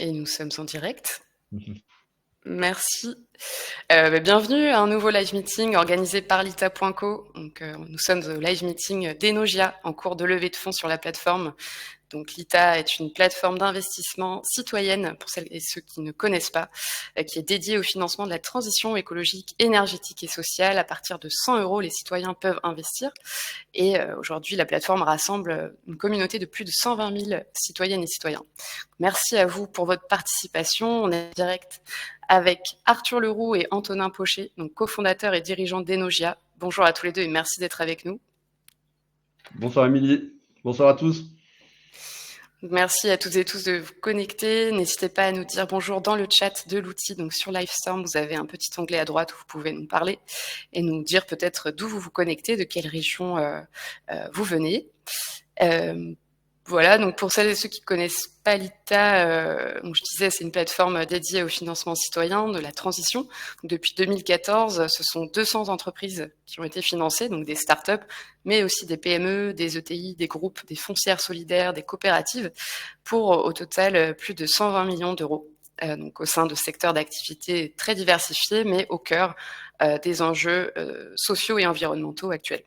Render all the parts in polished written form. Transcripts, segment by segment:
et nous sommes en direct. Merci. Bienvenue à un nouveau live meeting organisé par Lita.co. Donc, nous sommes au live meeting d'Enogia en cours de levée de fonds sur la plateforme. Donc, Lita est une plateforme d'investissement citoyenne, pour celles et ceux qui ne connaissent pas, qui est dédiée au financement de la transition écologique, énergétique et sociale. À partir de 100 €, les citoyens peuvent investir. Et aujourd'hui, la plateforme rassemble une communauté de plus de 120 000 citoyennes et citoyens. Merci à vous pour votre participation. On est en direct avec Arthur Leroux et Antonin Pochet, donc cofondateurs et dirigeants d'Enogia. Bonjour à tous les deux et merci d'être avec nous. Bonsoir Émilie, bonsoir à tous. Merci à toutes et tous de vous connecter. N'hésitez pas à nous dire bonjour dans le chat de l'outil. Donc sur Livestorm, vous avez un petit onglet à droite où vous pouvez nous parler et nous dire peut-être d'où vous vous connectez, de quelle région vous venez. Voilà, donc pour celles et ceux qui connaissent pas Lita, donc je disais, c'est une plateforme dédiée au financement citoyen de la transition. Donc depuis 2014, ce sont 200 entreprises qui ont été financées, donc des startups, mais aussi des PME, des ETI, des groupes, des foncières solidaires, des coopératives, pour au total plus de 120 millions d'euros. Donc au sein de secteurs d'activité très diversifiés, mais au cœur des enjeux sociaux et environnementaux actuels.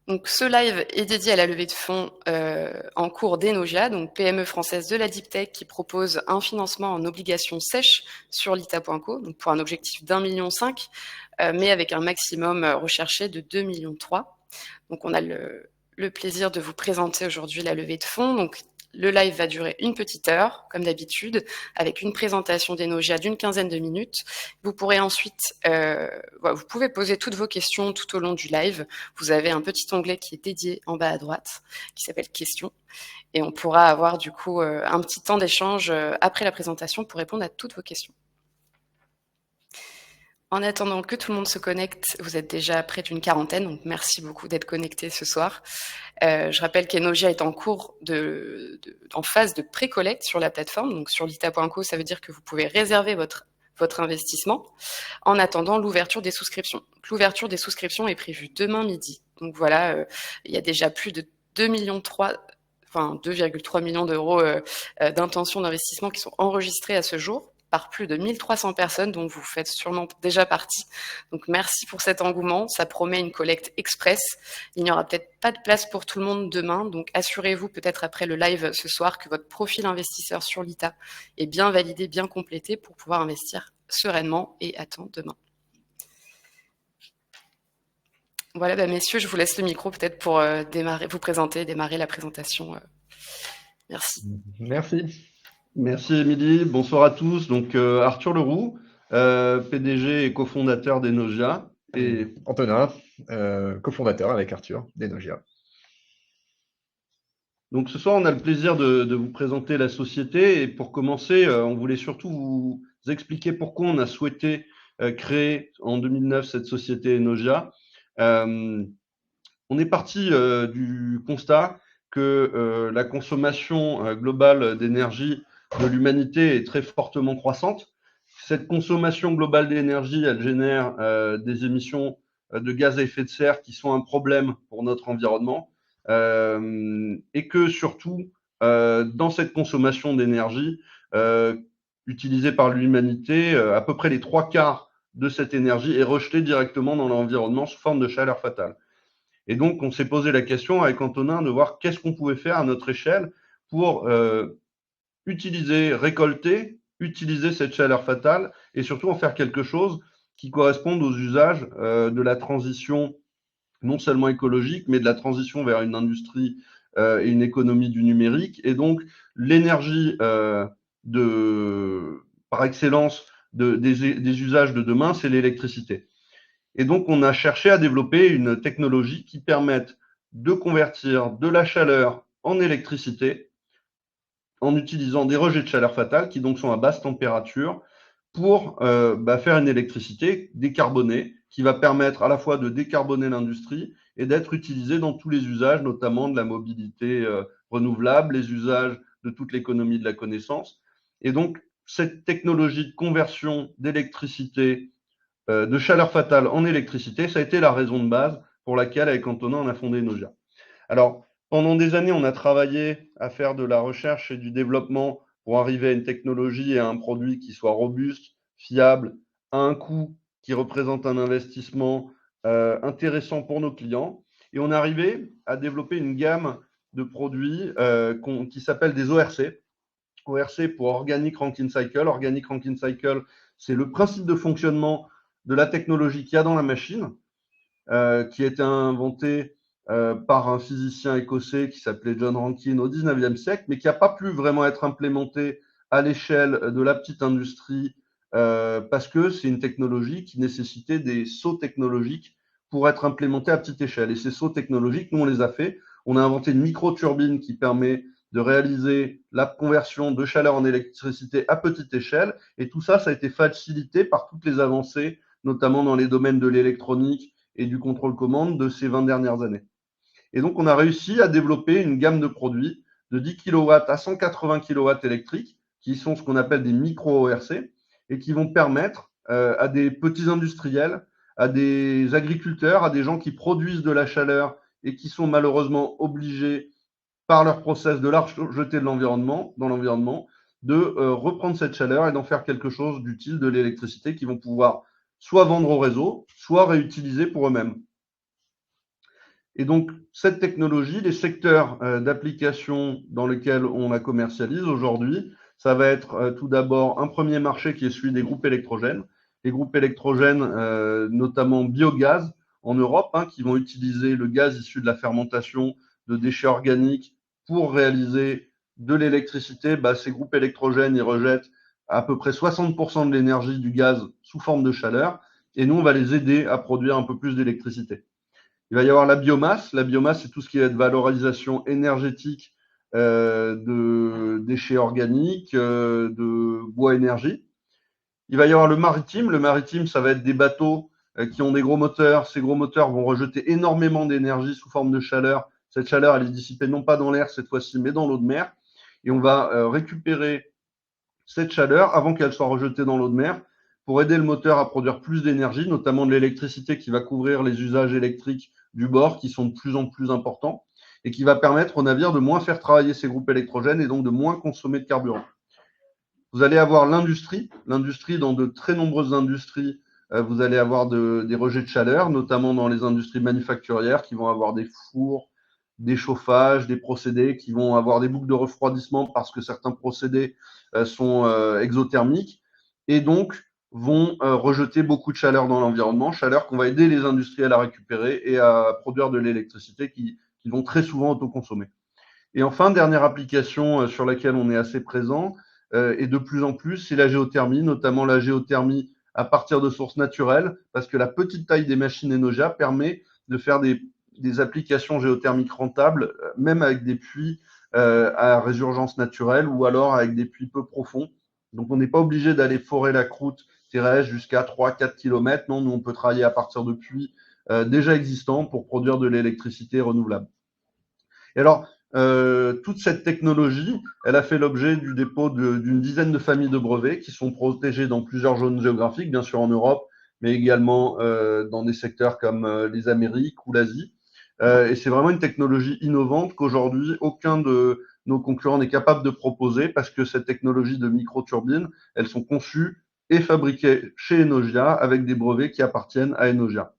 Donc, ce live est dédié à la levée de fonds en cours d'Enogia, donc PME française de la Deep Tech qui propose un financement en obligations sèches sur Lita.co, donc pour un objectif d'1,5 million, mais avec un maximum recherché de 2,3 millions. Donc, on a le plaisir de vous présenter aujourd'hui la levée de fonds. Donc, le live va durer une petite heure, comme d'habitude, avec une présentation d'Enogia d'une 15aine de minutes. Vous pourrez ensuite, vous pouvez poser toutes vos questions tout au long du live. Vous avez un petit onglet qui est dédié en bas à droite, qui s'appelle Questions. Et on pourra avoir du coup un petit temps d'échange après la présentation pour répondre à toutes vos questions. En attendant que tout le monde se connecte, vous êtes déjà près d'une quarantaine, donc merci beaucoup d'être connectés ce soir. Je rappelle qu'Enogia est en cours en phase de pré-collecte sur la plateforme, donc sur lita.co, ça veut dire que vous pouvez réserver votre investissement en attendant l'ouverture des souscriptions. L'ouverture des souscriptions est prévue demain midi. Donc voilà, il y a déjà plus de 2,3 millions d'euros d'intentions d'investissement qui sont enregistrées à ce jour par plus de 1300 personnes dont vous faites sûrement déjà partie. Donc merci pour cet engouement, ça promet une collecte express. Il n'y aura peut-être pas de place pour tout le monde demain, donc assurez-vous peut-être après le live ce soir que votre profil investisseur sur Lita est bien validé, bien complété pour pouvoir investir sereinement et à temps demain. Voilà, messieurs, je vous laisse le micro peut-être pour vous présenter, démarrer la présentation. Merci. Merci Émilie, bonsoir à tous. Donc Arthur Leroux, PDG et cofondateur d'Enogia. Et Antonin, cofondateur avec Arthur d'Enogia. Donc ce soir, on a le plaisir de vous présenter la société. Et pour commencer, on voulait surtout vous expliquer pourquoi on a souhaité créer en 2009 cette société Enogia. On est parti du constat que la consommation globale d'énergie de l'humanité est très fortement croissante. Cette consommation globale d'énergie, elle génère des émissions de gaz à effet de serre qui sont un problème pour notre environnement et que surtout, dans cette consommation d'énergie utilisée par l'humanité, à peu près les 3/4 de cette énergie est rejetée directement dans l'environnement sous forme de chaleur fatale. Et donc, on s'est posé la question avec Antonin de voir qu'est-ce qu'on pouvait faire à notre échelle pour récolter, utiliser cette chaleur fatale et surtout en faire quelque chose qui corresponde aux usages de la transition non seulement écologique, mais de la transition vers une industrie et une économie du numérique. Et donc, l'énergie par excellence des usages de demain, c'est l'électricité. Et donc, on a cherché à développer une technologie qui permette de convertir de la chaleur en électricité en utilisant des rejets de chaleur fatale qui donc sont à basse température pour faire une électricité décarbonée qui va permettre à la fois de décarboner l'industrie et d'être utilisée dans tous les usages, notamment de la mobilité renouvelable, les usages de toute l'économie de la connaissance. Et donc, cette technologie de conversion d'électricité de chaleur fatale en électricité, ça a été la raison de base pour laquelle, avec Antonin, on a fondé Enogia. Alors, Pendant des années, on a travaillé à faire de la recherche et du développement pour arriver à une technologie et à un produit qui soit robuste, fiable, à un coût qui représente un investissement intéressant pour nos clients. Et on est arrivé à développer une gamme de produits qui s'appelle des ORC. ORC pour Organic Rankine Cycle. Organic Rankine Cycle, c'est le principe de fonctionnement de la technologie qu'il y a dans la machine, qui a été inventé par un physicien écossais qui s'appelait John Rankine au 19e siècle, mais qui n'a pas pu vraiment être implémenté à l'échelle de la petite industrie parce que c'est une technologie qui nécessitait des sauts technologiques pour être implémentée à petite échelle. Et ces sauts technologiques, nous, on les a fait. On a inventé une micro-turbine qui permet de réaliser la conversion de chaleur en électricité à petite échelle. Et tout ça, ça a été facilité par toutes les avancées, notamment dans les domaines de l'électronique et du contrôle-commande de ces 20 dernières années. Et donc, on a réussi à développer une gamme de produits de 10 kW à 180 kW électriques, qui sont ce qu'on appelle des micro-ORC, et qui vont permettre à des petits industriels, à des agriculteurs, à des gens qui produisent de la chaleur et qui sont malheureusement obligés par leur process de la rejeter dans l'environnement, de reprendre cette chaleur et d'en faire quelque chose d'utile, de l'électricité qu'ils vont pouvoir soit vendre au réseau, soit réutiliser pour eux-mêmes. Et donc, cette technologie, les secteurs d'application dans lesquels on la commercialise aujourd'hui, ça va être tout d'abord un premier marché qui est celui des groupes électrogènes. Les groupes électrogènes, notamment biogaz en Europe, qui vont utiliser le gaz issu de la fermentation de déchets organiques pour réaliser de l'électricité. Ces groupes électrogènes, ils rejettent à peu près 60% de l'énergie du gaz sous forme de chaleur. Et nous, on va les aider à produire un peu plus d'électricité. Il va y avoir la biomasse. La biomasse, c'est tout ce qui va être valorisation énergétique de déchets organiques, de bois énergie. Il va y avoir le maritime. Le maritime, ça va être des bateaux qui ont des gros moteurs. Ces gros moteurs vont rejeter énormément d'énergie sous forme de chaleur. Cette chaleur, elle est dissipée non pas dans l'air cette fois-ci, mais dans l'eau de mer. Et on va récupérer cette chaleur avant qu'elle soit rejetée dans l'eau de mer pour aider le moteur à produire plus d'énergie, notamment de l'électricité qui va couvrir les usages électriques du bord qui sont de plus en plus importants et qui va permettre aux navires de moins faire travailler ces groupes électrogènes et donc de moins consommer de carburant. Vous allez avoir l'industrie. L'industrie, dans de très nombreuses industries, vous allez avoir des rejets de chaleur, notamment dans les industries manufacturières qui vont avoir des fours, des chauffages, des procédés qui vont avoir des boucles de refroidissement parce que certains procédés sont exothermiques et donc vont rejeter beaucoup de chaleur dans l'environnement, chaleur qu'on va aider les industriels à récupérer et à produire de l'électricité qui vont très souvent autoconsommer. Et enfin, dernière application sur laquelle on est assez présent et de plus en plus, c'est la géothermie, notamment la géothermie à partir de sources naturelles, parce que la petite taille des machines Enoja permet de faire des applications géothermiques rentables, même avec des puits à résurgence naturelle ou alors avec des puits peu profonds. Donc, on n'est pas obligé d'aller forer la croûte terrestre jusqu'à 3-4 km. Non, nous, on peut travailler à partir de puits déjà existants pour produire de l'électricité renouvelable. Et alors, toute cette technologie, elle a fait l'objet du dépôt d'une dizaine de familles de brevets qui sont protégées dans plusieurs zones géographiques, bien sûr en Europe, mais également dans des secteurs comme les Amériques ou l'Asie. Et c'est vraiment une technologie innovante qu'aujourd'hui, aucun de nos concurrents n'est capable de proposer parce que cette technologie de microturbines, elles sont conçues et fabriquées chez Enoja avec des brevets qui appartiennent à Enoja.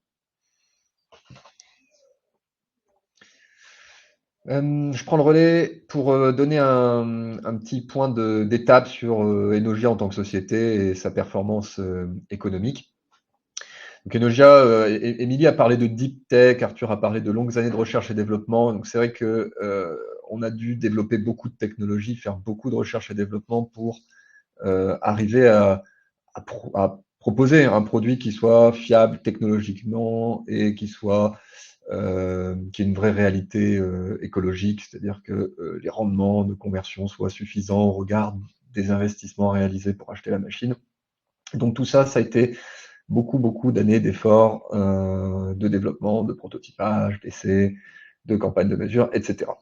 Je prends le relais pour donner un petit point d'étape sur Enoja en tant que société et sa performance économique. Donc Enoja, Émilie a parlé de deep tech, Arthur a parlé de longues années de recherche et développement. Donc c'est vrai que on a dû développer beaucoup de technologies, faire beaucoup de recherche et développement pour arriver à proposer un produit qui soit fiable technologiquement et qui ait une vraie réalité écologique, c'est-à-dire que les rendements de conversion soient suffisants au regard des investissements réalisés pour acheter la machine. Donc tout ça, ça a été beaucoup d'années d'efforts de développement, de prototypage, d'essais, de campagnes de mesure, etc.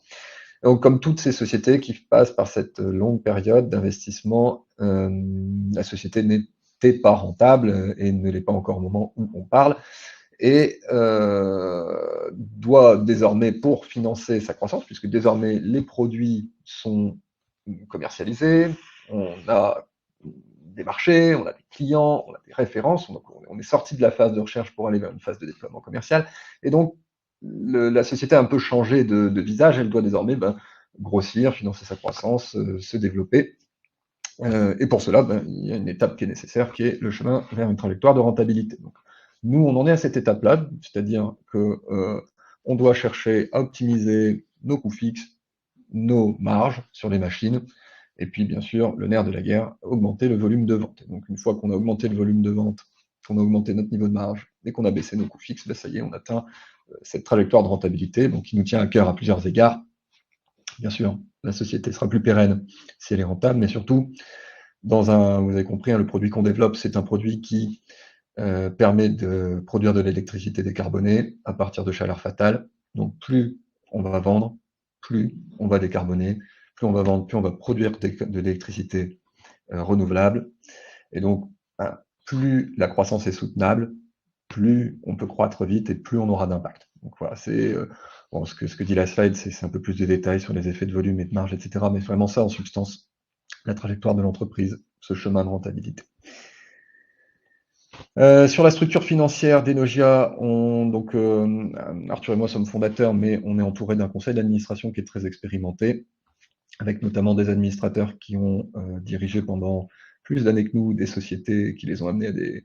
Donc, comme toutes ces sociétés qui passent par cette longue période d'investissement, la société n'était pas rentable et ne l'est pas encore au moment où on parle. et doit désormais, pour financer sa croissance, puisque désormais les produits sont commercialisés, on a des marchés, on a des clients, on a des références, donc on est sorti de la phase de recherche pour aller vers une phase de déploiement commercial, et donc la société a un peu changé de visage, elle doit désormais grossir, financer sa croissance, se développer. Et pour cela, il y a une étape qui est nécessaire, qui est le chemin vers une trajectoire de rentabilité. Donc, nous, on en est à cette étape-là, c'est-à-dire que on doit chercher à optimiser nos coûts fixes, nos marges sur les machines, et puis bien sûr, le nerf de la guerre, augmenter le volume de vente. Et donc une fois qu'on a augmenté le volume de vente, qu'on a augmenté notre niveau de marge, et qu'on a baissé nos coûts fixes, ça y est, on atteint cette trajectoire de rentabilité, donc qui nous tient à cœur à plusieurs égards. Bien sûr, la société sera plus pérenne si elle est rentable, mais surtout, vous avez compris, le produit qu'on développe, c'est un produit qui permet de produire de l'électricité décarbonée à partir de chaleur fatale. Donc plus on va vendre, plus on va décarboner, plus on va vendre, plus on va produire de l'électricité renouvelable. Et donc, plus la croissance est soutenable, plus on peut croître vite et plus on aura d'impact. Donc voilà, c'est ce que dit la slide, c'est un peu plus de détails sur les effets de volume et de marge, etc. Mais vraiment ça, en substance, la trajectoire de l'entreprise, ce chemin de rentabilité. Sur la structure financière d'Enogia, donc Arthur et moi sommes fondateurs, mais on est entouré d'un conseil d'administration qui est très expérimenté, avec notamment des administrateurs qui ont dirigé pendant plus d'années que nous des sociétés qui les ont amenés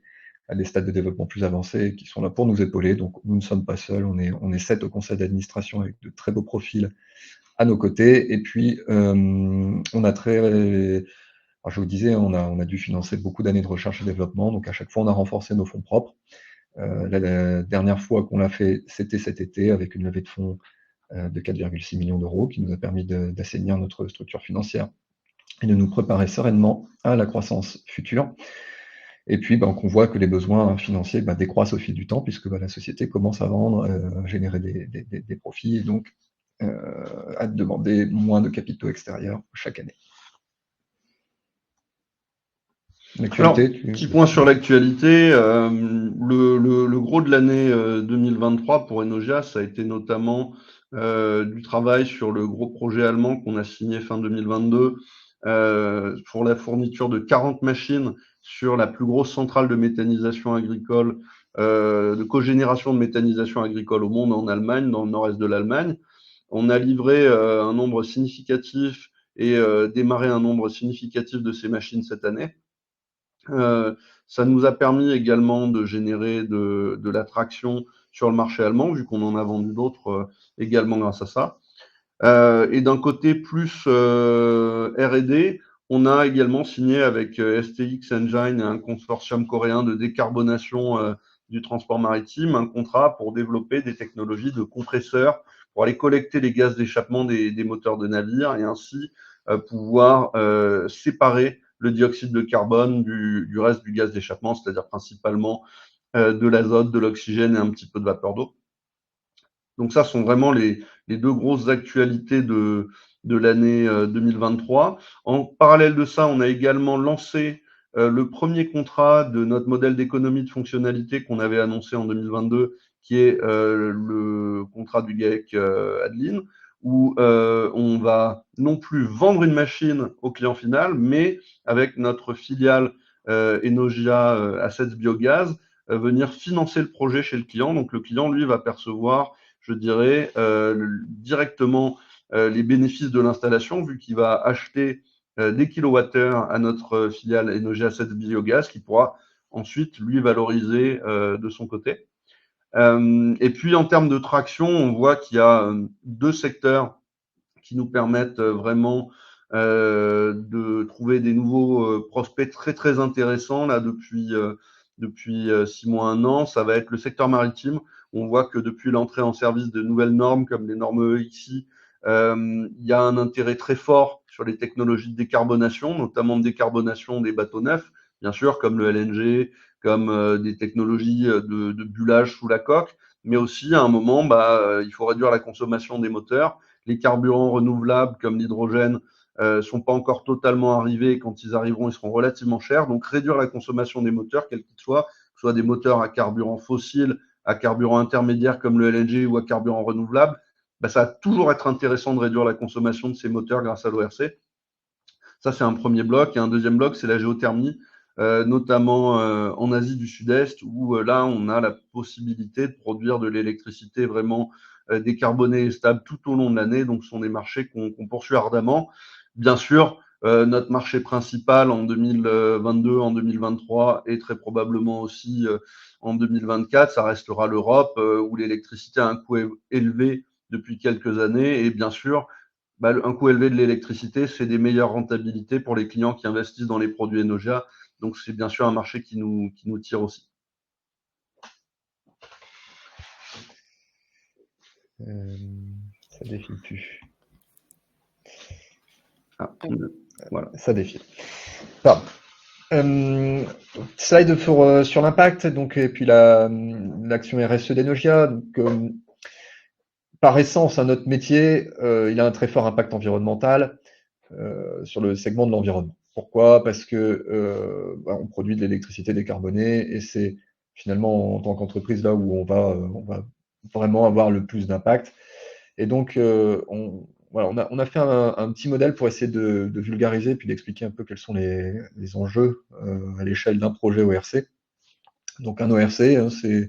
à des stades de développement plus avancés, qui sont là pour nous épauler. Donc nous ne sommes pas seuls, on est 7 au conseil d'administration avec de très beaux profils à nos côtés. Et puis alors je vous disais, on a dû financer beaucoup d'années de recherche et développement, donc à chaque fois on a renforcé nos fonds propres. La dernière fois qu'on l'a fait, c'était cet été avec une levée de fonds de 4,6 millions d'euros qui nous a permis d'assainir notre structure financière et de nous préparer sereinement à la croissance future. Et puis qu'on voit que les besoins financiers décroissent au fil du temps puisque la société commence à vendre, à générer des profits et donc à demander moins de capitaux extérieurs chaque année. Alors, petit point sur l'actualité. Le gros de l'année 2023 pour Enogia, ça a été notamment du travail sur le gros projet allemand qu'on a signé fin 2022 pour la fourniture de 40 machines sur la plus grosse centrale de méthanisation agricole, de cogénération de méthanisation agricole au monde en Allemagne, dans le nord-est de l'Allemagne. On a livré un nombre significatif et démarré un nombre significatif de ces machines cette année. Ça nous a permis également de générer de l'attraction sur le marché allemand, vu qu'on en a vendu d'autres également grâce à ça. Et d'un côté plus R&D, on a également signé avec STX Engine et un consortium coréen de décarbonation du transport maritime un contrat pour développer des technologies de compresseurs pour aller collecter les gaz d'échappement des moteurs de navires et ainsi pouvoir séparer le dioxyde de carbone du reste du gaz d'échappement, c'est-à-dire principalement de l'azote, de l'oxygène et un petit peu de vapeur d'eau. Donc ça sont vraiment les deux grosses actualités de l'année 2023. En parallèle de ça, on a également lancé le premier contrat de notre modèle d'économie de fonctionnalité qu'on avait annoncé en 2022, qui est le contrat du GAEC Adeline, où on va non plus vendre une machine au client final, mais avec notre filiale Enogia Assets Biogaz, venir financer le projet chez le client. Donc le client, lui, va percevoir, je dirais, directement les bénéfices de l'installation, vu qu'il va acheter des kilowattheures à notre filiale Enogia Assets Biogaz, qui pourra ensuite lui valoriser de son côté. Et puis en termes de traction, on voit qu'il y a deux secteurs qui nous permettent vraiment de trouver des nouveaux prospects très très intéressants là depuis 6 mois, 1 an. Ça va être le secteur maritime. On voit que depuis l'entrée en service de nouvelles normes comme les normes EXI, il y a un intérêt très fort sur les technologies de décarbonation, notamment de décarbonation des bateaux neufs, bien sûr, comme le LNG, comme des technologies de bullage sous la coque, mais aussi à un moment, il faut réduire la consommation des moteurs. Les carburants renouvelables comme l'hydrogène sont pas encore totalement arrivés. Quand ils arriveront, ils seront relativement chers. Donc réduire la consommation des moteurs, quels qu'ils soient, que ce soit des moteurs à carburant fossile à carburant intermédiaire comme le LNG ou à carburant renouvelable, ça va toujours être intéressant de réduire la consommation de ces moteurs grâce à l'ORC. Ça, c'est un premier bloc. Et un deuxième bloc, c'est la géothermie, notamment en Asie du Sud-Est, où là, on a la possibilité de produire de l'électricité vraiment décarbonée et stable tout au long de l'année. Donc, ce sont des marchés qu'on poursuit ardemment. Bien sûr, notre marché principal en 2022, en 2023 et très probablement aussi en 2024, ça restera l'Europe, où l'électricité a un coût élevé depuis quelques années. Et bien sûr, un coût élevé de l'électricité, c'est des meilleures rentabilités pour les clients qui investissent dans les produits Enogia. Donc, c'est bien sûr un marché qui nous tire aussi. Ça défile plus. Voilà. Ça défile. Pardon. Slide sur l'impact, donc, et puis l'action RSE d'Enogia. Donc, par essence, notre métier, il a un très fort impact environnemental sur le segment de l'environnement. Pourquoi? Parce que on produit de l'électricité décarbonée et c'est finalement en tant qu'entreprise là où on va vraiment avoir le plus d'impact. Et donc, on a fait un petit modèle pour essayer de vulgariser puis d'expliquer un peu quels sont les enjeux à l'échelle d'un projet ORC. Donc un ORC, hein, c'est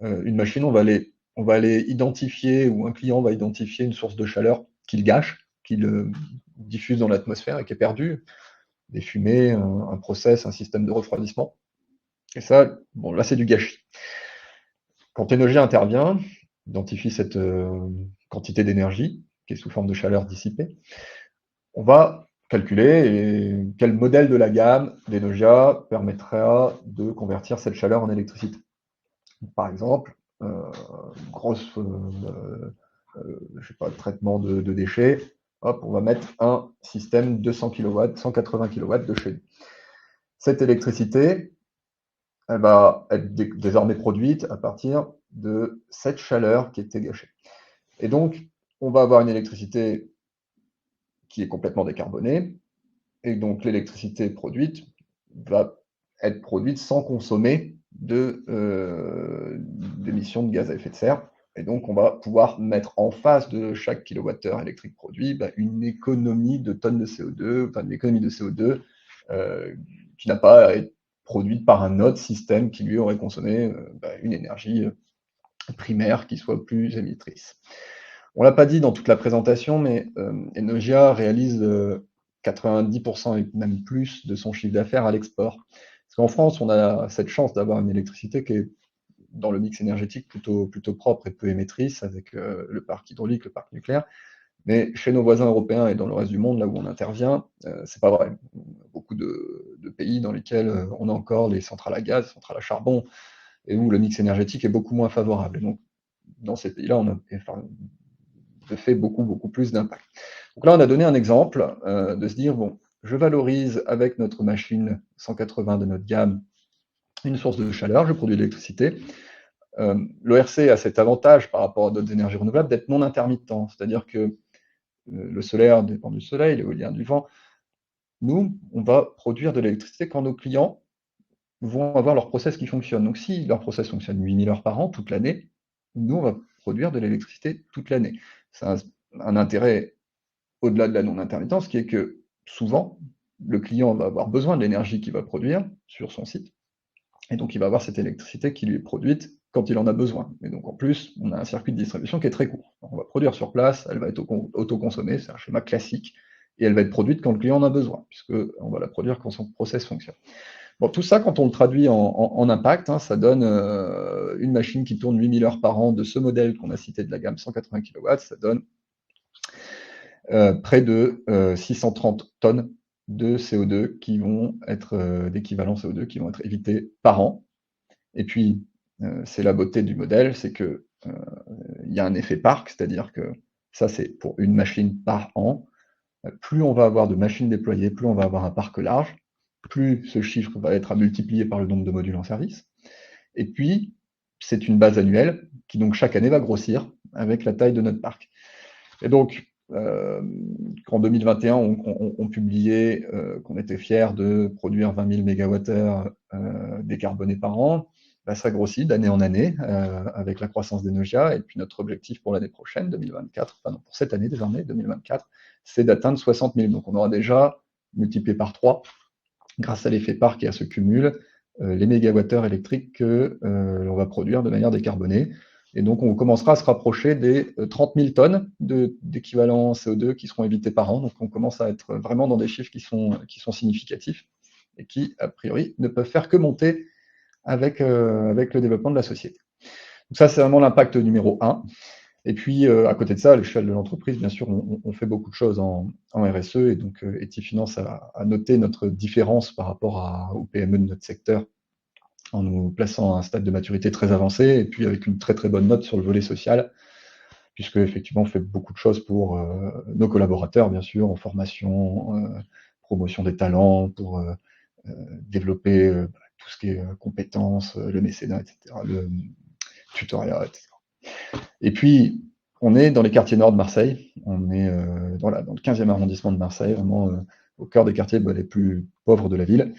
une machine, on va aller identifier, ou un client va identifier une source de chaleur qu'il gâche, qu'il diffuse dans l'atmosphère et qui est perdue, des fumées, un process, un système de refroidissement. Et ça, bon, là c'est du gâchis. Quand Enogia intervient, identifie cette quantité d'énergie qui est sous forme de chaleur dissipée, on va calculer quel modèle de la gamme d'Enogia permettra de convertir cette chaleur en électricité. Par exemple, grosse traitement de déchets, hop, on va mettre un système 200 kW, 180 kW de chez nous. Cette électricité, elle va être désormais produite à partir de cette chaleur qui était gâchée. Et donc, on va avoir une électricité qui est complètement décarbonée, et donc l'électricité produite va être produite sans consommer d'émissions de gaz à effet de serre. Et donc, on va pouvoir mettre en face de chaque kilowattheure électrique produit une économie de tonnes de CO2, enfin une économie de CO2 qui n'a pas à être produite par un autre système qui lui aurait consommé une énergie primaire qui soit plus émettrice. On ne l'a pas dit dans toute la présentation, mais Enogia réalise 90% et même plus de son chiffre d'affaires à l'export. Parce qu'en France, on a cette chance d'avoir une électricité qui est dans le mix énergétique plutôt propre et peu émettrice avec le parc hydraulique, le parc nucléaire. Mais chez nos voisins européens et dans le reste du monde, là où on intervient, c'est pas vrai. Beaucoup de pays dans lesquels on a encore les centrales à gaz, centrales à charbon, et où le mix énergétique est beaucoup moins favorable. Et donc, dans ces pays-là, on a de fait beaucoup plus d'impact. Donc là, on a donné un exemple de se dire, bon, je valorise avec notre machine 180 de notre gamme une source de chaleur, je produis de l'électricité. L'ORC a cet avantage par rapport à d'autres énergies renouvelables d'être non intermittent, c'est-à-dire que le solaire dépend du soleil, l'éolien du vent. Nous, on va produire de l'électricité quand nos clients vont avoir leur process qui fonctionne. Donc si leur process fonctionne 8000 heures par an, toute l'année, nous, on va produire de l'électricité toute l'année. C'est un intérêt au-delà de la non-intermittence, qui est que souvent, le client va avoir besoin de l'énergie qu'il va produire sur son site, et donc il va avoir cette électricité qui lui est produite quand il en a besoin. Et donc en plus, on a un circuit de distribution qui est très court. On va produire sur place, elle va être autoconsommée, c'est un schéma classique, et elle va être produite quand le client en a besoin, puisqu'on va la produire quand son process fonctionne. Bon, tout ça, quand on le traduit en impact, ça donne une machine qui tourne 8000 heures par an de ce modèle qu'on a cité de la gamme 180 kW, ça donne près de 630 tonnes de CO2 qui vont être d'équivalent CO2 qui vont être évités par an. Et puis, c'est la beauté du modèle, c'est que il y a un effet parc, c'est-à-dire que ça, c'est pour une machine par an. Plus on va avoir de machines déployées, plus on va avoir un parc large, plus ce chiffre va être à multiplier par le nombre de modules en service. Et puis, c'est une base annuelle qui, donc, chaque année va grossir avec la taille de notre parc. Et donc, qu'en 2021, on publiait qu'on était fiers de produire 20 000 MWh décarbonés par an. ça grossit d'année en année avec la croissance d'Enogia. Et puis notre objectif pour l'année prochaine, 2024, enfin non, pour cette année désormais, 2024, c'est d'atteindre 60 000. Donc on aura déjà multiplié par 3 grâce à l'effet parc et à ce cumul, les mégawattheures électriques que l'on va produire de manière décarbonée. Et donc, on commencera à se rapprocher des 30 000 tonnes d'équivalent CO2 qui seront évitées par an. Donc, on commence à être vraiment dans des chiffres qui sont significatifs et qui, a priori, ne peuvent faire que monter avec le développement de la société. Donc ça, c'est vraiment l'impact numéro 1. Et puis, à côté de ça, à l'échelle de l'entreprise, bien sûr, on fait beaucoup de choses en RSE. Et donc, Etifinance a noté notre différence par rapport aux PME de notre secteur en nous plaçant à un stade de maturité très avancé et puis avec une très très bonne note sur le volet social, puisque effectivement on fait beaucoup de choses pour nos collaborateurs, bien sûr, en formation, promotion des talents, pour développer tout ce qui est compétences, le mécénat, etc., le tutoriat, etc. Et puis, on est dans les quartiers nord de Marseille, on est dans le 15e arrondissement de Marseille, vraiment au cœur des quartiers les plus pauvres de la ville.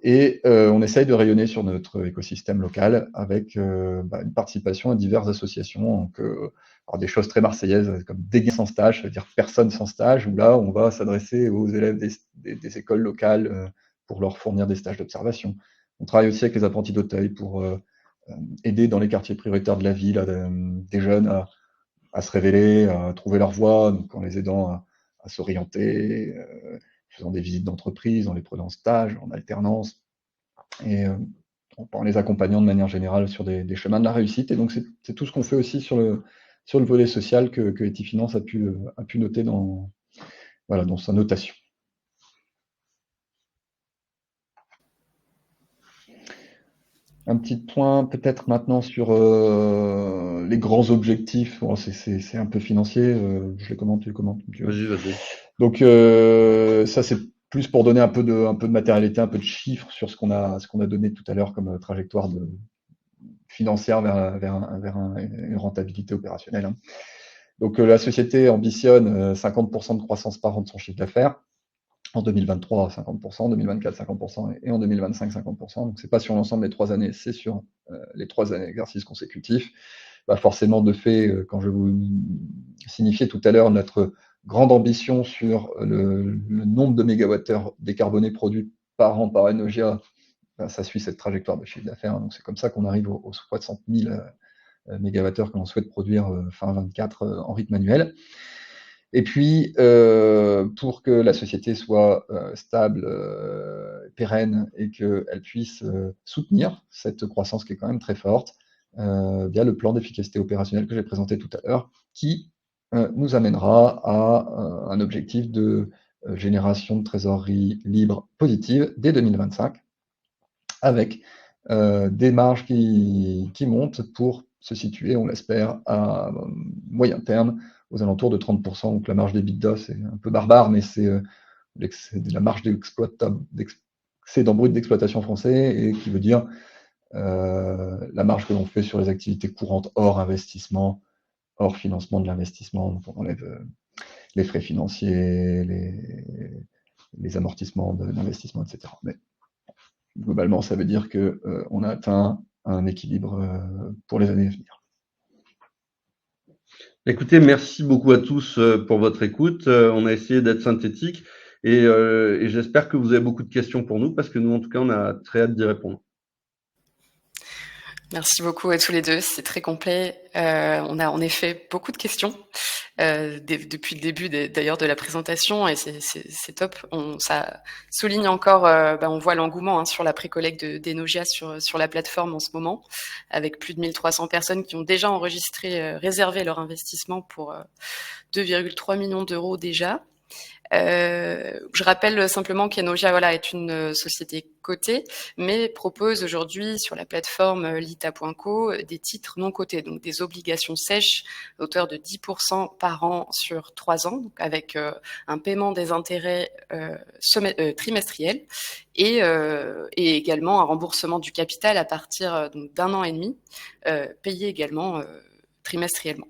Et on essaye de rayonner sur notre écosystème local avec une participation à diverses associations. Donc, alors des choses très marseillaises comme Dégain sans stage, c'est-à-dire personne sans stage, où là, on va s'adresser aux élèves des écoles locales pour leur fournir des stages d'observation. On travaille aussi avec les apprentis d'Auteuil pour aider dans les quartiers prioritaires de la ville des jeunes à se révéler, à trouver leur voie, donc en les aidant à s'orienter, faisant des visites d'entreprise, en les prenant en stage, en alternance, et en les accompagnant de manière générale sur des chemins de la réussite. Et donc, c'est tout ce qu'on fait aussi sur le volet social que Etifinance a pu noter dans sa notation. Un petit point peut-être maintenant sur les grands objectifs. Bon, c'est un peu financier, je les commente, tu les commentes. Vas-y. Donc ça c'est plus pour donner un peu de matérialité, un peu de chiffres sur ce qu'on a donné tout à l'heure comme trajectoire financière vers une rentabilité opérationnelle. Hein. Donc la société ambitionne 50% de croissance par an de son chiffre d'affaires. En 2023, 50%, en 2024, 50%, et en 2025, 50%. Donc, c'est pas sur l'ensemble des 3 années, c'est sur les 3 années exercices consécutifs. Forcément, de fait, quand je vous signifiais tout à l'heure notre grande ambition sur le nombre de mégawattheures décarbonés produits par an par Enogia, ça suit cette trajectoire de chiffre d'affaires. Donc, c'est comme ça qu'on arrive aux 60 000 mégawattheures que l'on souhaite produire fin 24 en rythme annuel. Et puis, pour que la société soit stable, pérenne et qu'elle puisse soutenir cette croissance qui est quand même très forte, via le plan d'efficacité opérationnelle que j'ai présenté tout à l'heure, qui nous amènera à un objectif de génération de trésorerie libre positive dès 2025, avec des marges qui montent pour se situer, on l'espère, à moyen terme, aux alentours de 30%. Donc la marge d'EBITDA, c'est un peu barbare, mais c'est la marge d'excédent brut d'exploitation français, et qui veut dire la marge que l'on fait sur les activités courantes hors investissement, hors financement de l'investissement. Donc on enlève les frais financiers, les amortissements d'investissement, etc. Mais globalement, ça veut dire qu'on a atteint un équilibre pour les années à venir. Écoutez, merci beaucoup à tous pour votre écoute. On a essayé d'être synthétique et j'espère que vous avez beaucoup de questions pour nous, parce que nous, en tout cas, on a très hâte d'y répondre. Merci beaucoup à tous les deux, c'est très complet. On a en effet beaucoup de questions depuis le début d'ailleurs de la présentation, et c'est top. Ça souligne encore, on voit l'engouement sur la précollecte d'Enogia sur la plateforme en ce moment, avec plus de 1300 personnes qui ont déjà enregistré, réservé leur investissement pour 2,3 millions d'euros déjà. Je rappelle simplement qu'Enogia est une société cotée, mais propose aujourd'hui sur la plateforme lita.co des titres non cotés, donc des obligations sèches à hauteur de 10% par an sur 3 ans, donc avec un paiement des intérêts trimestriel, et également un remboursement du capital à partir d'1 an et demi, payé également trimestriellement.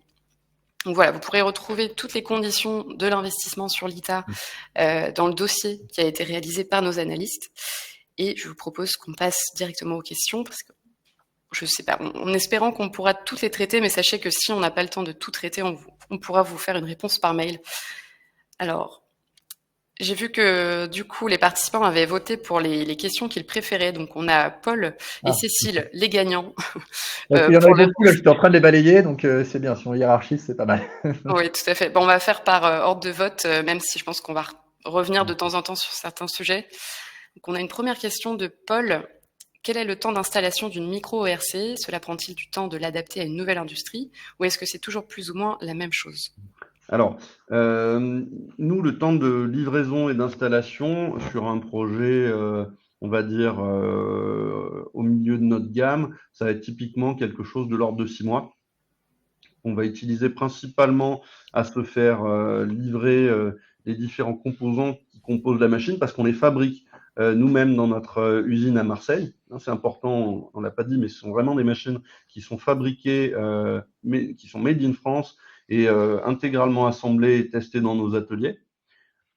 Donc voilà, vous pourrez retrouver toutes les conditions de l'investissement sur l'ITA dans le dossier qui a été réalisé par nos analystes. Et je vous propose qu'on passe directement aux questions, parce que je sais pas, en espérant qu'on pourra toutes les traiter, mais sachez que si on n'a pas le temps de tout traiter, on pourra vous faire une réponse par mail. Alors, j'ai vu que du coup, les participants avaient voté pour les questions qu'ils préféraient. Donc, on a Paul et Cécile, les gagnants. Il y en pour avait le beaucoup, là, j'étais en train de les balayer, donc c'est bien, si on hiérarchise, c'est pas mal. Oui, tout à fait. Bon, on va faire par ordre de vote, même si je pense qu'on va revenir de temps en temps sur certains sujets. Donc, on a une première question de Paul. Quel est le temps d'installation d'une micro-ORC? Cela prend-il du temps de l'adapter à une nouvelle industrie ou est-ce que c'est toujours plus ou moins la même chose? Alors, nous, le temps de livraison et d'installation sur un projet, on va dire, au milieu de notre gamme, ça va être typiquement quelque chose de l'ordre de 6 mois. On va utiliser principalement à se faire livrer les différents composants qui composent la machine parce qu'on les fabrique nous-mêmes dans notre usine à Marseille. C'est important, on ne l'a pas dit, mais ce sont vraiment des machines qui sont fabriquées, qui sont made in France et intégralement assemblées et testées dans nos ateliers.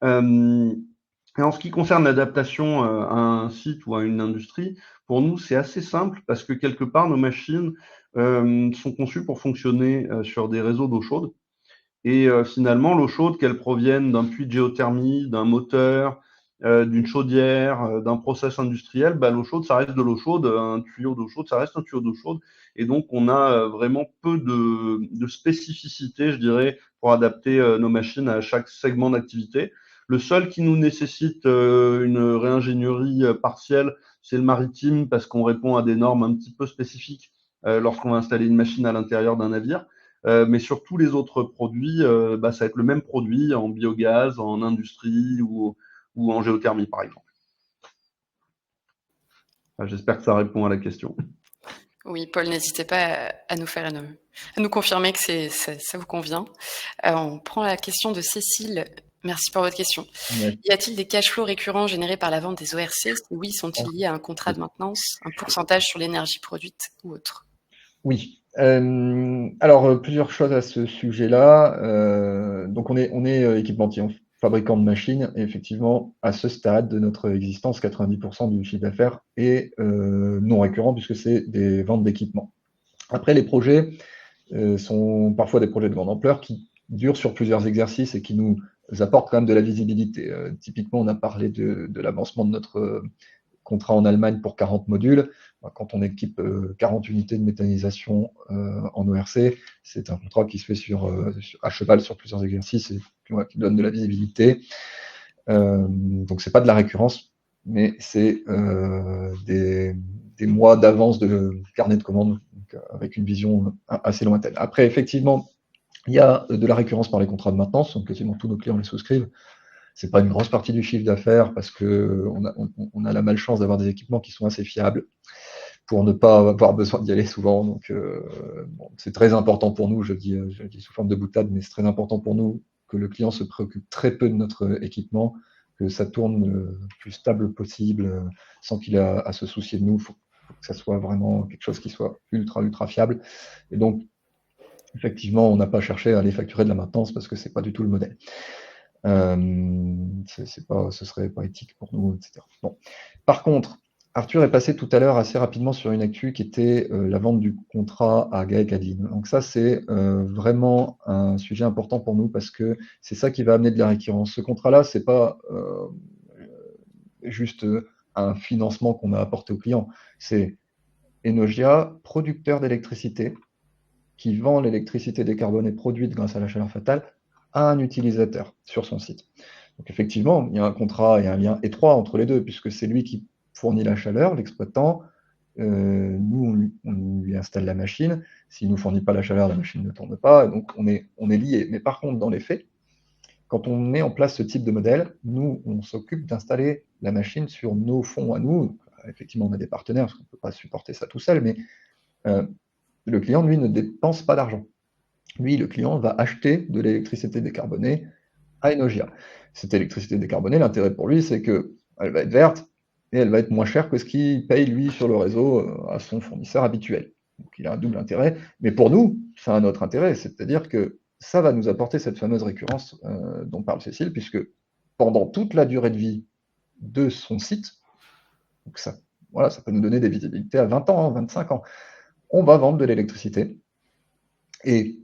Et en ce qui concerne l'adaptation à un site ou à une industrie, pour nous, c'est assez simple parce que quelque part, nos machines sont conçues pour fonctionner sur des réseaux d'eau chaude. Et finalement, l'eau chaude, qu'elle provienne d'un puits de géothermie, d'un moteur, d'une chaudière, d'un process industriel, bah, l'eau chaude, ça reste de l'eau chaude. Un tuyau d'eau chaude, ça reste un tuyau d'eau chaude. Et donc, on a vraiment peu de spécificité, je dirais, pour adapter nos machines à chaque segment d'activité. Le seul qui nous nécessite une réingénierie partielle, c'est le maritime, parce qu'on répond à des normes un petit peu spécifiques lorsqu'on va installer une machine à l'intérieur d'un navire. Mais sur tous les autres produits, bah, ça va être le même produit en biogaz, en industrie ou en géothermie, par exemple. Enfin, j'espère que ça répond à la question. Oui, Paul, n'hésitez pas à nous confirmer que ça vous convient. On prend la question de Cécile. Merci pour votre question. Ouais. Y a-t-il des cash flows récurrents générés par la vente des ORC? Si oui, sont-ils liés à un contrat de maintenance, un pourcentage sur l'énergie produite ou autre? Oui. Alors, plusieurs choses à ce sujet-là. Donc, on est équipementier, fabricant de machines, et effectivement, à ce stade de notre existence, 90% du chiffre d'affaires est non récurrent puisque c'est des ventes d'équipements. Après, les projets sont parfois des projets de grande ampleur qui durent sur plusieurs exercices et qui nous apportent quand même de la visibilité. Typiquement, on a parlé de l'avancement de notre contrat en Allemagne pour 40 modules. Quand on équipe 40 unités de méthanisation en ORC, c'est un contrat qui se fait à cheval sur plusieurs exercices et qui donne de la visibilité. Donc, ce n'est pas de la récurrence, mais c'est des mois d'avance de carnet de commandes, donc, avec une vision assez lointaine. Après, effectivement, il y a de la récurrence par les contrats de maintenance, donc quasiment tous nos clients les souscrivent. Ce n'est pas une grosse partie du chiffre d'affaires parce qu'on a la malchance d'avoir des équipements qui sont assez fiables pour ne pas avoir besoin d'y aller souvent. Donc, bon, c'est très important pour nous, je le dis sous forme de boutade, mais c'est très important pour nous que le client se préoccupe très peu de notre équipement, que ça tourne le plus stable possible, sans qu'il ait à se soucier de nous. Il faut que ça soit vraiment quelque chose qui soit ultra fiable. Et donc, effectivement, on n'a pas cherché à aller facturer de la maintenance parce que ce n'est pas du tout le modèle. Ce serait pas éthique pour nous, etc. Bon. Par contre, Arthur est passé tout à l'heure assez rapidement sur une actu qui était la vente du contrat à GAEC Adeline. Donc ça, c'est vraiment un sujet important pour nous parce que c'est ça qui va amener de la récurrence. Ce contrat-là, c'est pas juste un financement qu'on a apporté au client. C'est Enogia, producteur d'électricité, qui vend l'électricité décarbonée produite grâce à la chaleur fatale à un utilisateur sur son site. Donc effectivement, il y a un contrat et un lien étroit entre les deux, puisque c'est lui qui fournit la chaleur, l'exploitant. Nous, on lui installe la machine. S'il ne nous fournit pas la chaleur, la machine ne tourne pas. Et donc, on est liés. Mais par contre, dans les faits, quand on met en place ce type de modèle, nous, on s'occupe d'installer la machine sur nos fonds à nous. Donc, effectivement, on a des partenaires, parce qu'on ne peut pas supporter ça tout seul, mais le client, lui, ne dépense pas d'argent. Lui, le client va acheter de l'électricité décarbonée à Enogia. Cette électricité décarbonée, l'intérêt pour lui, c'est qu'elle va être verte et elle va être moins chère que ce qu'il paye, lui, sur le réseau à son fournisseur habituel. Donc, il a un double intérêt. Mais pour nous, c'est un autre intérêt, c'est-à-dire que ça va nous apporter cette fameuse récurrence dont parle Cécile, puisque pendant toute la durée de vie de son site, donc ça, voilà, ça peut nous donner des visibilités à 20 ans, 25 ans. on va vendre de l'électricité. Et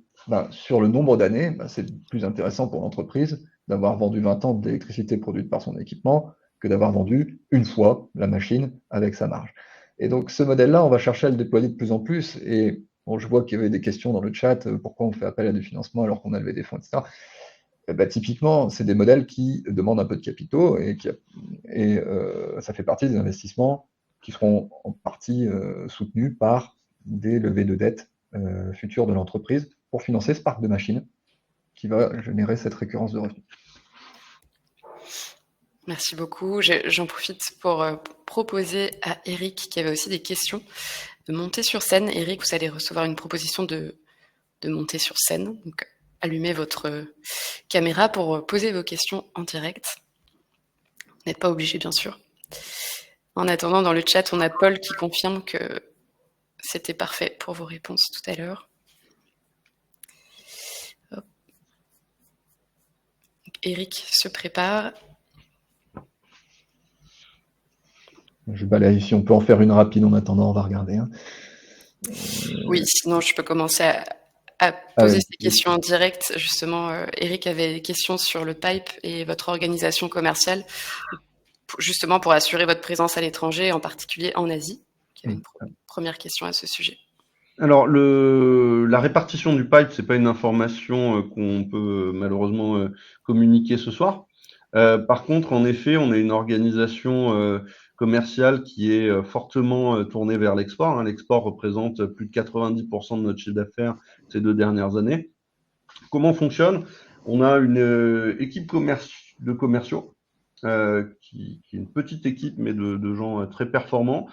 sur le nombre d'années, c'est plus intéressant pour l'entreprise d'avoir vendu 20 ans d'électricité produite par son équipement que d'avoir vendu une fois la machine avec sa marge. Et donc ce modèle-là, on va chercher à le déployer de plus en plus. Et bon, je vois qu'il y avait des questions dans le chat, pourquoi on fait appel à du financement alors qu'on a levé des fonds, etc. Typiquement, c'est des modèles qui demandent un peu de capitaux et ça fait partie des investissements qui seront en partie soutenus par des levées de dette futures de l'entreprise pour financer ce parc de machines qui va générer cette récurrence de revenus. Merci beaucoup. J'en profite pour proposer à Eric, qui avait aussi des questions, de monter sur scène. Eric, vous allez recevoir une proposition de monter sur scène. Donc, allumez votre caméra pour poser vos questions en direct. Vous n'êtes pas obligé, bien sûr. En attendant, dans le chat, on a Paul qui confirme que c'était parfait pour vos réponses tout à l'heure. Eric se prépare. Je balaye, si on peut en faire une rapide en attendant, on va regarder. Oui, sinon je peux commencer à poser ces questions en direct. Justement, Eric avait des questions sur le pipe et votre organisation commerciale, justement pour assurer votre présence à l'étranger, en particulier en Asie. Il y avait une première question à ce sujet. Alors, la répartition du pipe, c'est pas une information qu'on peut malheureusement communiquer ce soir. Par contre, en effet, on a une organisation commerciale qui est fortement tournée vers l'export. Hein. L'export représente plus de 90% de notre chiffre d'affaires ces 2 dernières années. Comment on fonctionne? On a une équipe de commerciaux qui est une petite équipe, mais de gens très performants,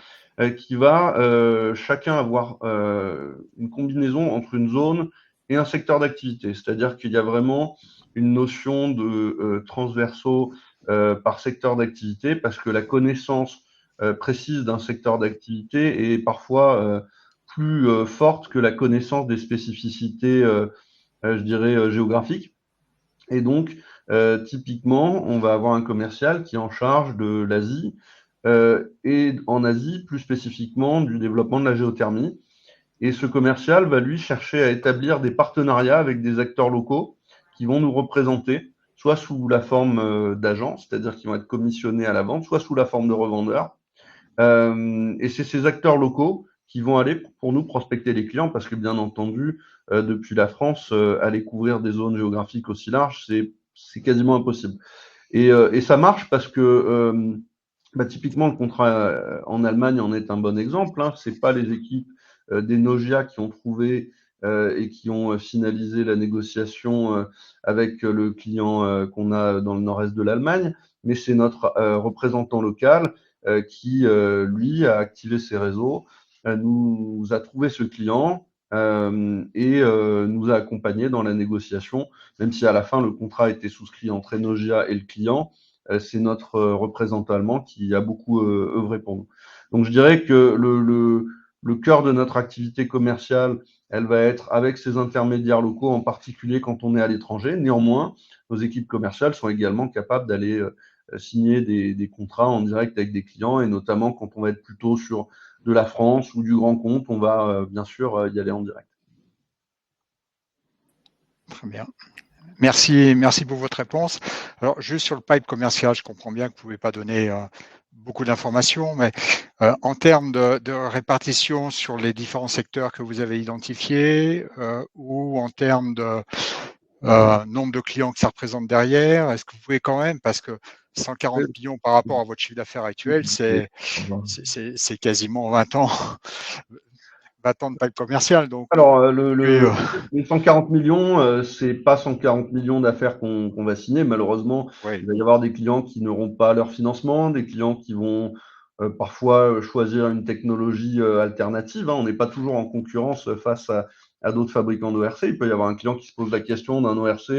qui va chacun avoir une combinaison entre une zone et un secteur d'activité. C'est-à-dire qu'il y a vraiment une notion de transversaux par secteur d'activité, parce que la connaissance précise d'un secteur d'activité est parfois plus forte que la connaissance des spécificités, je dirais, géographiques. Et donc, typiquement, on va avoir un commercial qui est en charge de l'Asie et en Asie, plus spécifiquement, du développement de la géothermie. Et ce commercial va, lui, chercher à établir des partenariats avec des acteurs locaux qui vont nous représenter, soit sous la forme d'agents, c'est-à-dire qui vont être commissionnés à la vente, soit sous la forme de revendeurs. Et c'est ces acteurs locaux qui vont aller pour nous prospecter les clients, parce que bien entendu, depuis la France, aller couvrir des zones géographiques aussi larges, c'est quasiment impossible. Et ça marche parce que typiquement le contrat en Allemagne en est un bon exemple. Hein. C'est pas les équipes d'Enogia qui ont trouvé et qui ont finalisé la négociation avec le client qu'on a dans le nord-est de l'Allemagne, mais c'est notre représentant local qui, lui, a activé ses réseaux, nous a trouvé ce client et nous a accompagnés dans la négociation, même si à la fin, le contrat a été souscrit entre Enogia et le client. C'est notre représentant allemand qui a beaucoup œuvré pour nous. Donc, je dirais que le cœur de notre activité commerciale, elle va être avec ces intermédiaires locaux, en particulier quand on est à l'étranger. Néanmoins, nos équipes commerciales sont également capables d'aller signer des contrats en direct avec des clients, et notamment quand on va être plutôt sur de la France ou du grand compte, on va bien sûr y aller en direct. Très bien. Merci pour votre réponse. Alors, juste sur le pipe commercial, je comprends bien que vous ne pouvez pas donner beaucoup d'informations, mais en termes de répartition sur les différents secteurs que vous avez identifiés ou en termes de nombre de clients que ça représente derrière, est-ce que vous pouvez quand même, parce que 140 millions par rapport à votre chiffre d'affaires actuel, c'est quasiment 20 ans. 20 ans de pipe commercial. Donc, alors, les 140 millions, c'est pas 140 millions d'affaires qu'on va signer. Malheureusement, oui. Il va y avoir des clients qui n'auront pas leur financement, des clients qui vont parfois choisir une technologie alternative. Hein. On n'est pas toujours en concurrence face à d'autres fabricants d'ORC. Il peut y avoir un client qui se pose la question d'un ORC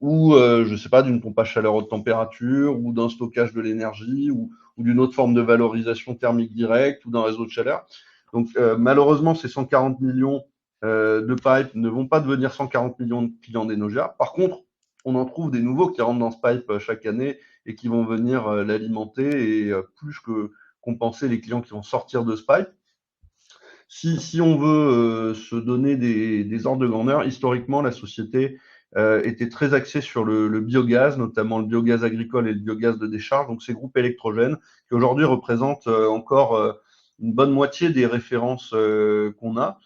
ou, je sais pas, d'une pompe à chaleur haute température ou d'un stockage de l'énergie ou d'une autre forme de valorisation thermique directe ou d'un réseau de chaleur. Donc, malheureusement, ces 140 millions de pipe ne vont pas devenir 140 millions de clients d'Enogia. Par contre, on en trouve des nouveaux qui rentrent dans ce pipe chaque année et qui vont venir l'alimenter et plus que compenser les clients qui vont sortir de ce pipe. si on veut se donner des ordres de grandeur, historiquement, la société était très axée sur le biogaz, notamment le biogaz agricole et le biogaz de décharge, donc ces groupes électrogènes qui aujourd'hui représentent encore une bonne moitié des références qu'on a,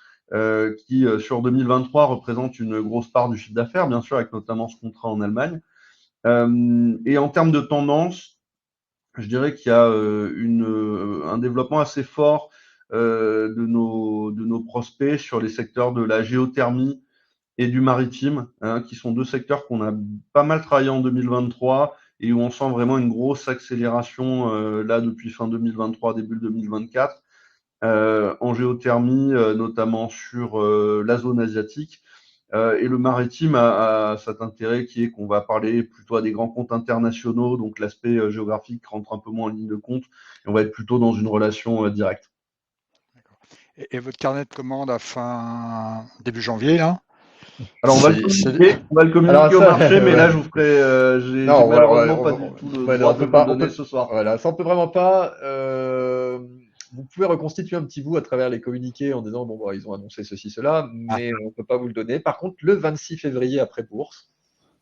qui sur 2023 représentent une grosse part du chiffre d'affaires, bien sûr, avec notamment ce contrat en Allemagne. Et en termes de tendance, je dirais qu'il y a un développement assez fort de nos prospects sur les secteurs de la géothermie et du maritime, hein, qui sont deux secteurs qu'on a pas mal travaillé en 2023 et où on sent vraiment une grosse accélération là depuis fin 2023, début 2024, en géothermie, notamment sur la zone asiatique. Et le maritime a cet intérêt qui est qu'on va parler plutôt à des grands comptes internationaux, donc l'aspect géographique rentre un peu moins en ligne de compte, et on va être plutôt dans une relation directe. Et votre carnet de commandes à début janvier, là? Alors, on va le communiquer au marché, mais là, je vous ferai, j'ai malheureusement pas du tout le droit de vous le donner ce soir. Voilà, ça on peut vraiment pas. Vous pouvez reconstituer un petit bout à travers les communiqués en disant bon, ils ont annoncé ceci, cela, mais on ne peut pas vous le donner. Par contre, le 26 février après bourse,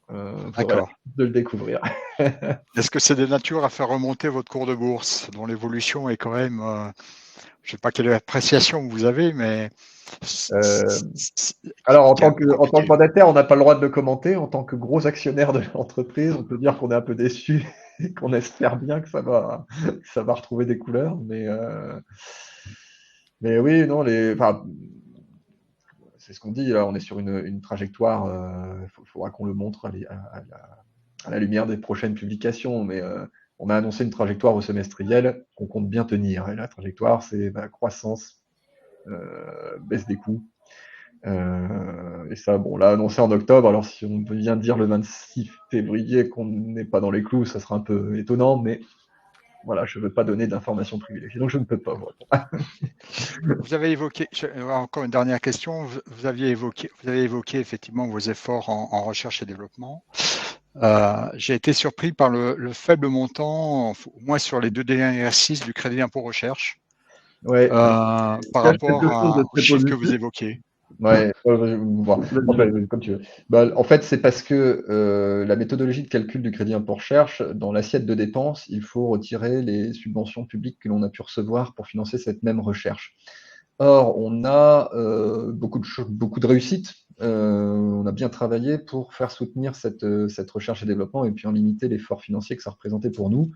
vous aurez la chance de le découvrir. Est-ce que c'est de nature à faire remonter votre cours de bourse, dont l'évolution est quand même, je ne sais pas quelle appréciation vous avez, mais alors en tant que mandataire, on n'a pas le droit de le commenter. En tant que gros actionnaire de l'entreprise, on peut dire qu'on est un peu déçu et qu'on espère bien que ça va retrouver des couleurs, mais oui, non, c'est ce qu'on dit là, on est sur une trajectoire. Il faudra qu'on le montre à la lumière des prochaines publications, mais on a annoncé une trajectoire au semestriel qu'on compte bien tenir. Et la trajectoire, c'est croissance, baisse des coûts. Et ça, bon, là, annoncé en octobre. Alors, si on vient dire le 26 février qu'on n'est pas dans les clous, ça sera un peu étonnant, mais voilà, je ne veux pas donner d'informations privilégiées, donc je ne peux pas vous répondre. Vous avez évoqué, encore une dernière question, vous avez évoqué effectivement vos efforts en recherche et développement. J'ai été surpris par le faible montant, au moins sur les 2 derniers exercices, du crédit d'impôt recherche, ouais, par rapport aux chiffres que vous évoquiez. Ouais, comme tu veux. En fait, c'est parce que la méthodologie de calcul du crédit impôt recherche, dans l'assiette de dépenses, il faut retirer les subventions publiques que l'on a pu recevoir pour financer cette même recherche. Or, on a beaucoup de réussites. On a bien travaillé pour faire soutenir cette recherche et développement et puis en limiter l'effort financier que ça représentait pour nous,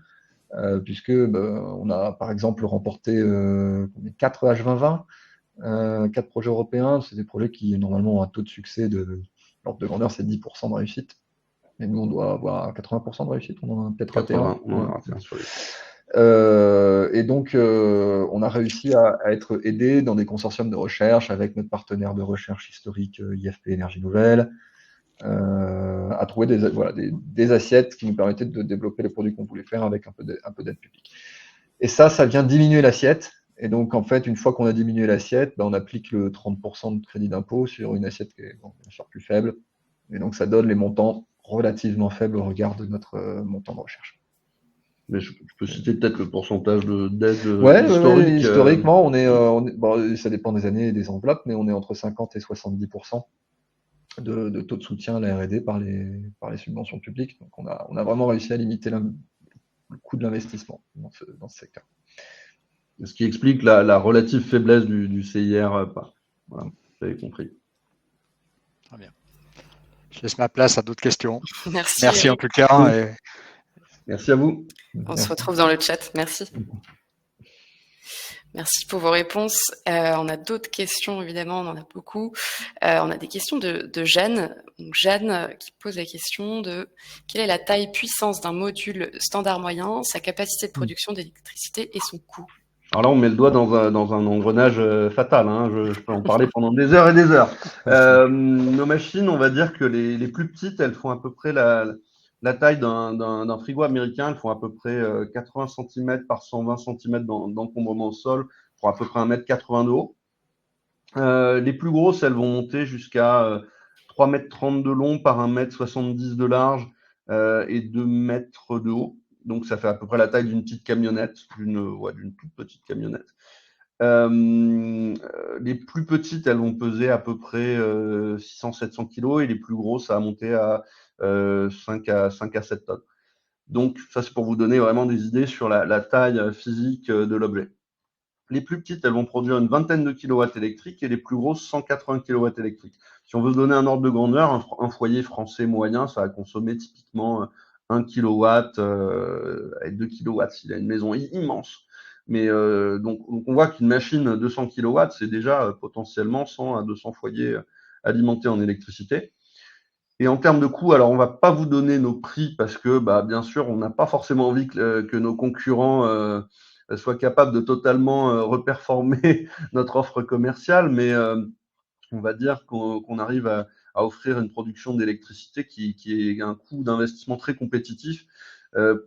puisque on a par exemple remporté 4 H2020. 4 projets européens, c'est des projets qui normalement ont un taux de succès de l'ordre de grandeur, c'est 10% de réussite. Et nous, on doit avoir 80% de réussite, on en a peut-être raté un. Et donc, on a réussi à être aidé dans des consortiums de recherche avec notre partenaire de recherche historique IFP Énergie Nouvelle, à trouver des assiettes qui nous permettaient de développer les produits qu'on voulait faire avec un peu d'aide publique. Et ça vient diminuer l'assiette. Et donc, en fait, une fois qu'on a diminué l'assiette, on applique le 30% de crédit d'impôt sur une assiette qui est bien sûr plus faible. Et donc, ça donne les montants relativement faibles au regard de notre montant de recherche. Mais je peux citer peut-être le pourcentage d'aide historique. Ouais, historiquement, on est ça dépend des années et des enveloppes, mais on est entre 50 et 70% de taux de soutien à la R&D par les subventions publiques. Donc, on a vraiment réussi à limiter le coût de l'investissement dans ce secteur. Ce qui explique la relative faiblesse du CIR. Voilà, vous avez compris. Très bien. Je laisse ma place à d'autres questions. Merci en tout cas. Et... Merci à vous. On se retrouve dans le chat. Merci. Merci pour vos réponses. On a d'autres questions, évidemment, on en a beaucoup. On a des questions de Jeanne. Donc, Jeanne qui pose la question de quelle est la taille puissance d'un module standard moyen, sa capacité de production d'électricité et son coût. Alors là, on met le doigt dans un engrenage fatal. Hein. Je peux en parler pendant des heures et des heures. Nos machines, on va dire que les plus petites, elles font à peu près la taille d'un frigo américain. Elles font à peu près 80 cm par 120 cm d'encombrement au sol, pour à peu près 1,80 m de haut. Les plus grosses, elles vont monter jusqu'à 3,30 m de long par 1,70 m de large et 2 mètres de haut. Donc, ça fait à peu près la taille d'une petite camionnette, d'une toute petite camionnette. Les plus petites, elles vont peser à peu près 600-700 kg et les plus grosses, ça va monter à 5 à 7 tonnes. Donc, ça, c'est pour vous donner vraiment des idées sur la taille physique de l'objet. Les plus petites, elles vont produire une vingtaine de kilowatts électriques et les plus grosses, 180 kilowatts électriques. Si on veut se donner un ordre de grandeur, un foyer français moyen, ça va consommer typiquement 1 kilowatt et 2 kilowatts s'il a une maison immense. Mais donc, on voit qu'une machine 200 kilowatts, c'est déjà potentiellement 100 à 200 foyers alimentés en électricité. Et en termes de coûts, alors on va pas vous donner nos prix parce que, bien sûr, on n'a pas forcément envie que nos concurrents soient capables de totalement reperformer notre offre commerciale, mais on va dire qu'on arrive à offrir une production d'électricité qui est un coût d'investissement très compétitif.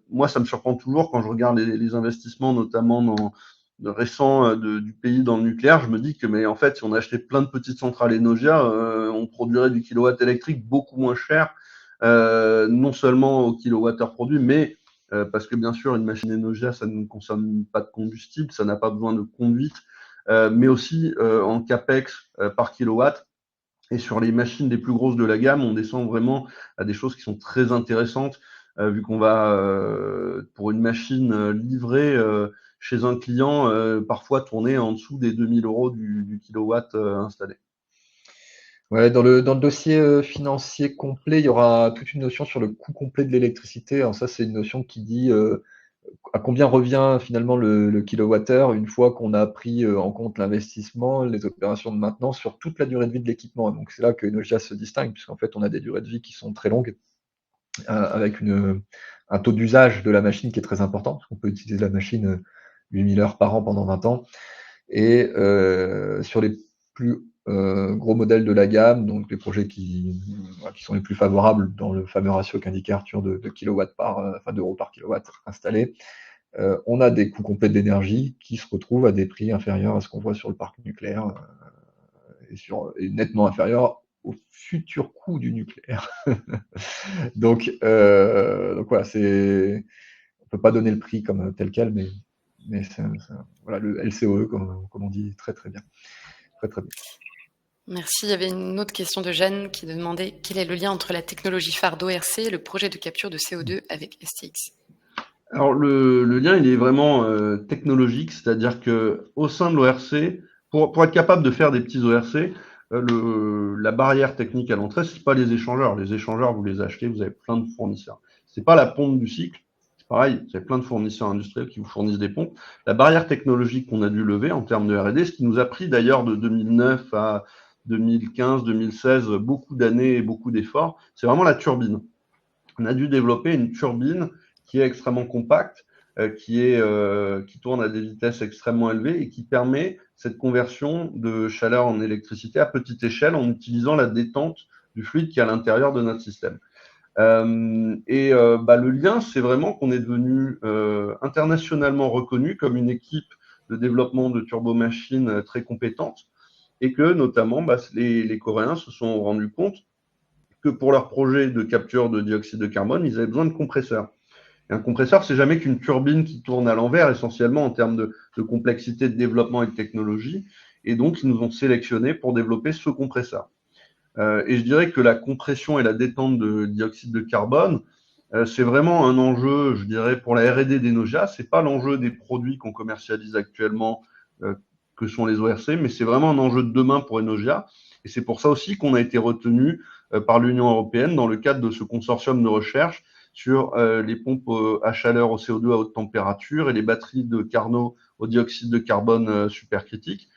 Moi, ça me surprend toujours quand je regarde les investissements, notamment récents du pays dans le nucléaire. Je me dis que, mais en fait, si on achetait plein de petites centrales Enogia, on produirait du kilowatt électrique beaucoup moins cher, non seulement au kilowattheure produit, mais parce que bien sûr, une machine Enogia, ça ne consomme pas de combustible, ça n'a pas besoin de conduite, mais aussi en capex par kilowatt. Et sur les machines les plus grosses de la gamme, on descend vraiment à des choses qui sont très intéressantes, vu qu'on va, pour une machine livrée chez un client, parfois tourner en dessous des 2000 € du kilowatt installé. Ouais, dans le dossier financier complet, il y aura toute une notion sur le coût complet de l'électricité. Alors ça, c'est une notion qui dit à combien revient finalement le kilowattheure une fois qu'on a pris en compte l'investissement, les opérations de maintenance sur toute la durée de vie de l'équipement. Donc c'est là que Enogia se distingue, puisqu'en fait on a des durées de vie qui sont très longues, avec un taux d'usage de la machine qui est très important, parce qu'on peut utiliser la machine 8000 heures par an pendant 20 ans. Et sur les plus gros modèles de la gamme, donc les projets qui sont les plus favorables dans le fameux ratio qu'indiquait Arthur de d'euros par kilowatt installé, on a des coûts complets d'énergie qui se retrouvent à des prix inférieurs à ce qu'on voit sur le parc nucléaire et nettement inférieurs au futur coût du nucléaire. donc voilà, on peut pas donner le prix comme tel quel, mais voilà, le LCOE, comme on dit, très très bien. Très très bien. Merci. Il y avait une autre question de Jeanne qui demandait quel est le lien entre la technologie phare d'ORC et le projet de capture de CO2 avec STX. Alors le lien, il est vraiment technologique, c'est-à-dire que au sein de l'ORC, pour être capable de faire des petits ORC, la barrière technique à l'entrée, c'est pas les échangeurs. Les échangeurs, vous les achetez, vous avez plein de fournisseurs. C'est pas la pompe du cycle. C'est pareil, vous avez plein de fournisseurs industriels qui vous fournissent des pompes. La barrière technologique qu'on a dû lever en termes de R&D, ce qui nous a pris d'ailleurs de 2009 à 2015, 2016, beaucoup d'années et beaucoup d'efforts, c'est vraiment la turbine. On a dû développer une turbine qui est extrêmement compacte, qui tourne à des vitesses extrêmement élevées et qui permet cette conversion de chaleur en électricité à petite échelle en utilisant la détente du fluide qui est à l'intérieur de notre système. Le lien, c'est vraiment qu'on est devenu internationalement reconnu comme une équipe de développement de turbomachines très compétente et que notamment les Coréens se sont rendus compte que pour leur projet de capture de dioxyde de carbone, ils avaient besoin de compresseurs. Et un compresseur, c'est jamais qu'une turbine qui tourne à l'envers, essentiellement en termes de complexité de développement et de technologie. Et donc, ils nous ont sélectionnés pour développer ce compresseur. Et je dirais que la compression et la détente de dioxyde de carbone, c'est vraiment un enjeu, je dirais, pour la R&D d'Enogia. C'est pas l'enjeu des produits qu'on commercialise actuellement, que sont les ORC, mais c'est vraiment un enjeu de demain pour Enogia. Et c'est pour ça aussi qu'on a été retenu par l'Union européenne dans le cadre de ce consortium de recherche sur les pompes à chaleur au CO2 à haute température et les batteries de Carnot au dioxyde de carbone supercritique.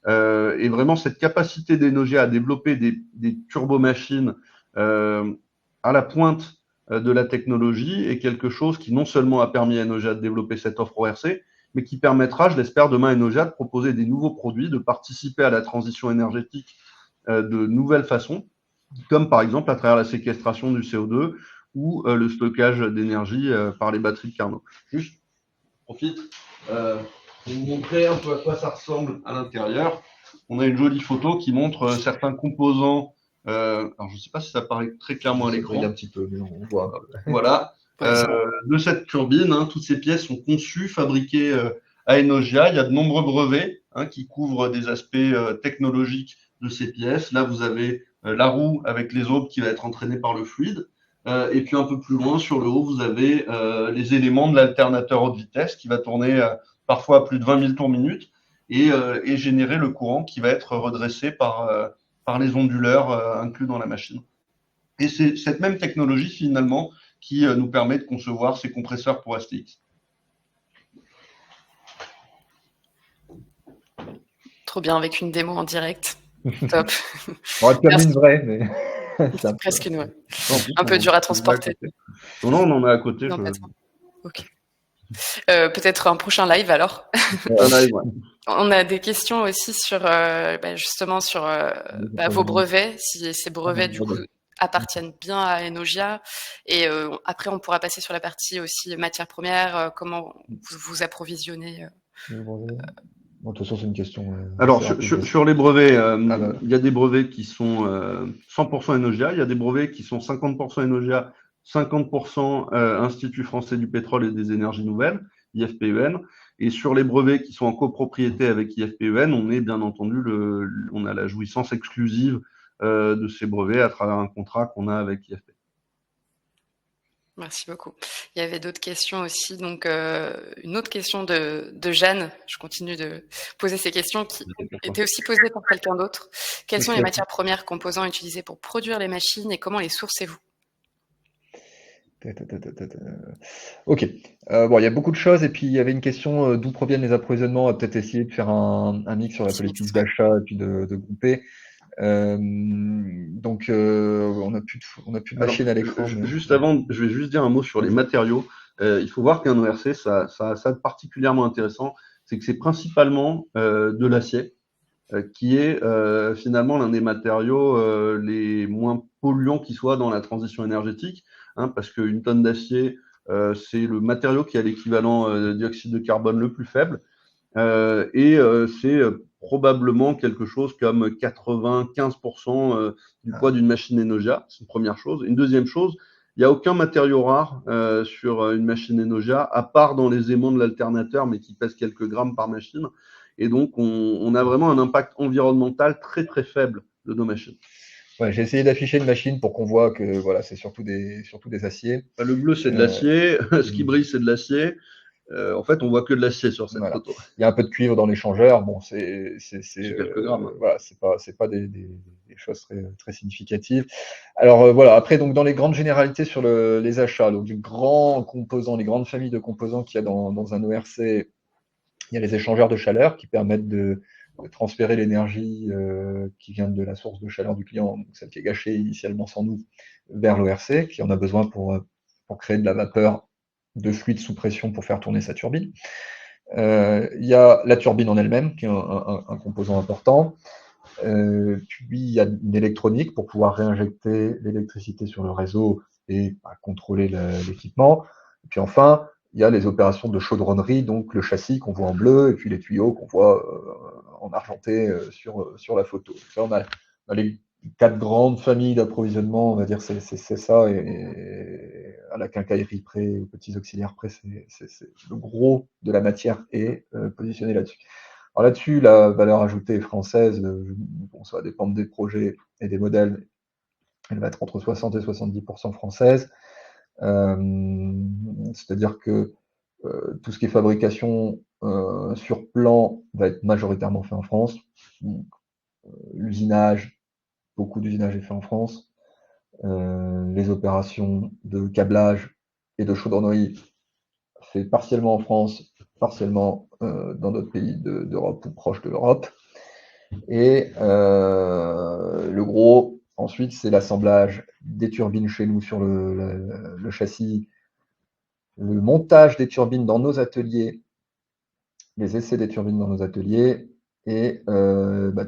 Et vraiment, cette capacité d'Enogia à développer des turbomachines à la pointe de la technologie est quelque chose qui non seulement a permis à Enogia de développer cette offre ORC, mais qui permettra, je l'espère, demain à Enogia de proposer des nouveaux produits, de participer à la transition énergétique de nouvelles façons, comme par exemple à travers la séquestration du CO2 ou le stockage d'énergie par les batteries de Carnot. Juste, profite pour vous montrer un peu à quoi ça ressemble à l'intérieur. On a une jolie photo qui montre certains composants. Alors je ne sais pas si ça paraît très clairement à l'écran. Un petit peu, mais on voit. Voilà. De cette turbine, toutes ces pièces sont conçues, fabriquées à Enogia. Il y a de nombreux brevets qui couvre des aspects technologiques de ces pièces. Là, vous avez la roue avec les aubes qui va être entraînée par le fluide. Et puis un peu plus loin, sur le haut, vous avez les éléments de l'alternateur haute vitesse qui va tourner parfois à plus de 20 000 tours minute et générer le courant qui va être redressé par les onduleurs inclus dans la machine. Et c'est cette même technologie finalement qui nous permet de concevoir ces compresseurs pour STX. Trop bien, avec une démo en direct. Top. On aurait pu amener une vraie, mais c'est presque une vraie. Non, Un peu dur à transporter. Non, on en a à côté. Non, ok. Peut-être un prochain live alors. On a des questions aussi sur justement sur vos brevets, si ces brevets du coup appartiennent bien à Enogia, et après on pourra passer sur la partie aussi matières premières, comment vous vous approvisionnez. De toute façon, c'est une question. Alors, sur les brevets, il y a des brevets qui sont 100% Enogia, il y a des brevets qui sont 50% Enogia, 50% Institut français du pétrole et des énergies nouvelles, IFPEN. Et sur les brevets qui sont en copropriété avec IFPEN, on est bien entendu, on a la jouissance exclusive de ces brevets à travers un contrat qu'on a avec IFP. Merci beaucoup. Il y avait d'autres questions aussi. Donc, une autre question de Jeanne. Je continue de poser ces questions qui étaient aussi posées par quelqu'un d'autre. Quelles sont les matières premières composants utilisés pour produire les machines et comment les sourcez-vous? Ok. Bon, il y a beaucoup de choses. Et puis, il y avait une question d'où proviennent les approvisionnements. On va peut-être essayer de faire un mix sur la politique d'achat et puis de grouper. Donc, on n'a plus de machine à l'écran. Juste avant, je vais juste dire un mot sur les matériaux. Il faut voir qu'un ORC, ça a ça de particulièrement intéressant, c'est que c'est principalement de l'acier, qui est finalement l'un des matériaux les moins polluants qui soit dans la transition énergétique, parce qu'une tonne d'acier, c'est le matériau qui a l'équivalent dioxyde de carbone le plus faible. Et c'est probablement quelque chose comme 95% du poids d'une machine Enogia. C'est une première chose. Une deuxième chose, il n'y a aucun matériau rare sur une machine Enogia, à part dans les aimants de l'alternateur, mais qui pèsent quelques grammes par machine. Et donc, on a vraiment un impact environnemental très, très faible de nos machines. Ouais, j'ai essayé d'afficher une machine pour qu'on voit que voilà, c'est surtout des aciers. Le bleu, c'est de l'acier. Ce qui brille, c'est de l'acier. En fait, on voit que de l'acier sur cette photo. Il y a un peu de cuivre dans l'échangeur. Bon, c'est quelques grammes. Voilà, c'est pas des choses très, très significatives. Alors voilà. Après, donc dans les grandes généralités sur les achats, donc les grands composants, les grandes familles de composants qu'il y a dans un ORC, il y a les échangeurs de chaleur qui permettent de transférer l'énergie qui vient de la source de chaleur du client, donc celle qui est gâchée initialement sans nous, vers l'ORC, qui en a besoin pour créer de la vapeur de fluide sous pression pour faire tourner sa turbine. Il y a la turbine en elle-même, qui est un composant important. Puis il y a une électronique pour pouvoir réinjecter l'électricité sur le réseau et contrôler l'équipement. Et puis enfin, il y a les opérations de chaudronnerie, donc le châssis qu'on voit en bleu, et puis les tuyaux qu'on voit en argenté sur la photo. Ça, on a les 4 grandes familles d'approvisionnement, on va dire, c'est ça, et à la quincaillerie près, aux petits auxiliaires près, c'est le gros de la matière est positionné là-dessus. Alors là-dessus, la valeur ajoutée française, bon, ça va dépendre des projets et des modèles, elle va être entre 60 et 70% française. C'est-à-dire que tout ce qui est fabrication sur plan va être majoritairement fait en France. L'usinage, beaucoup d'usinage est fait en France. Les opérations de câblage et de chaudronnerie fait partiellement en France, partiellement dans d'autres pays d'Europe ou proches de l'Europe. Et le gros, ensuite, c'est l'assemblage des turbines chez nous sur le châssis, le montage des turbines dans nos ateliers, les essais des turbines dans nos ateliers et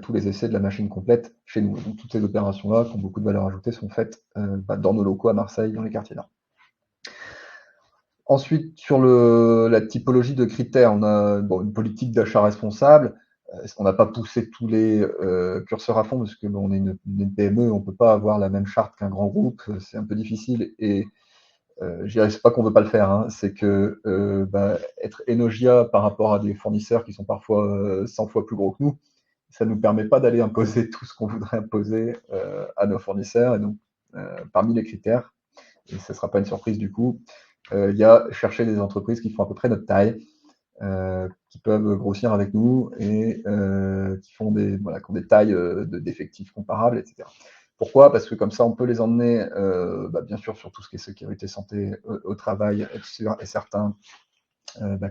tous les essais de la machine complète chez nous. Donc, toutes ces opérations-là, qui ont beaucoup de valeur ajoutée, sont faites dans nos locaux à Marseille, dans les quartiers nord. Ensuite, sur la typologie de critères, on a une politique d'achat responsable. Est-ce qu'on n'a pas poussé tous les curseurs à fond, parce que on est une PME, on ne peut pas avoir la même charte qu'un grand groupe, c'est un peu difficile. Et je dirais, c'est pas qu'on veut pas le faire, hein, c'est que être Enogia par rapport à des fournisseurs qui sont parfois 100 fois plus gros que nous, ça nous permet pas d'aller imposer tout ce qu'on voudrait imposer à nos fournisseurs. Et donc, parmi les critères, et ce sera pas une surprise du coup, il y a chercher des entreprises qui font à peu près notre taille, qui peuvent grossir avec nous et qui ont des tailles d'effectifs comparables, etc. Pourquoi? Parce que comme ça, on peut les emmener, bien sûr, sur tout ce qui est sécurité, santé au travail, être sûr et certain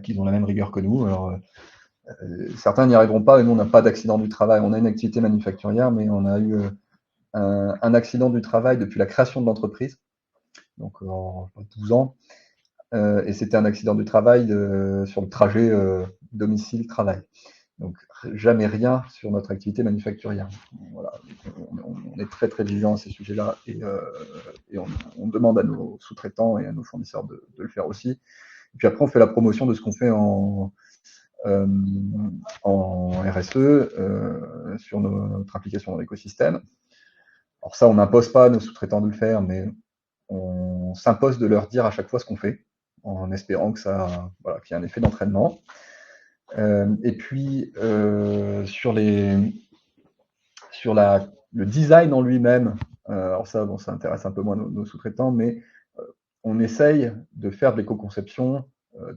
qu'ils ont la même rigueur que nous. Alors, certains n'y arriveront pas, et nous, on n'a pas d'accident du travail. On a une activité manufacturière, mais on a eu un accident du travail depuis la création de l'entreprise, donc en 12 ans. Et c'était un accident du travail sur le trajet domicile-travail. Donc, jamais rien sur notre activité manufacturière. Voilà. On est très, très vigilant à ces sujets-là et on demande à nos sous-traitants et à nos fournisseurs de le faire aussi. Et puis après, on fait la promotion de ce qu'on fait en RSE sur notre implication dans l'écosystème. Alors ça, on n'impose pas à nos sous-traitants de le faire, mais on s'impose de leur dire à chaque fois ce qu'on fait, en espérant que qu'il y ait un effet d'entraînement. Et puis, sur le design en lui-même, alors ça intéresse un peu moins nos sous-traitants, mais on essaye de faire de l'éco-conception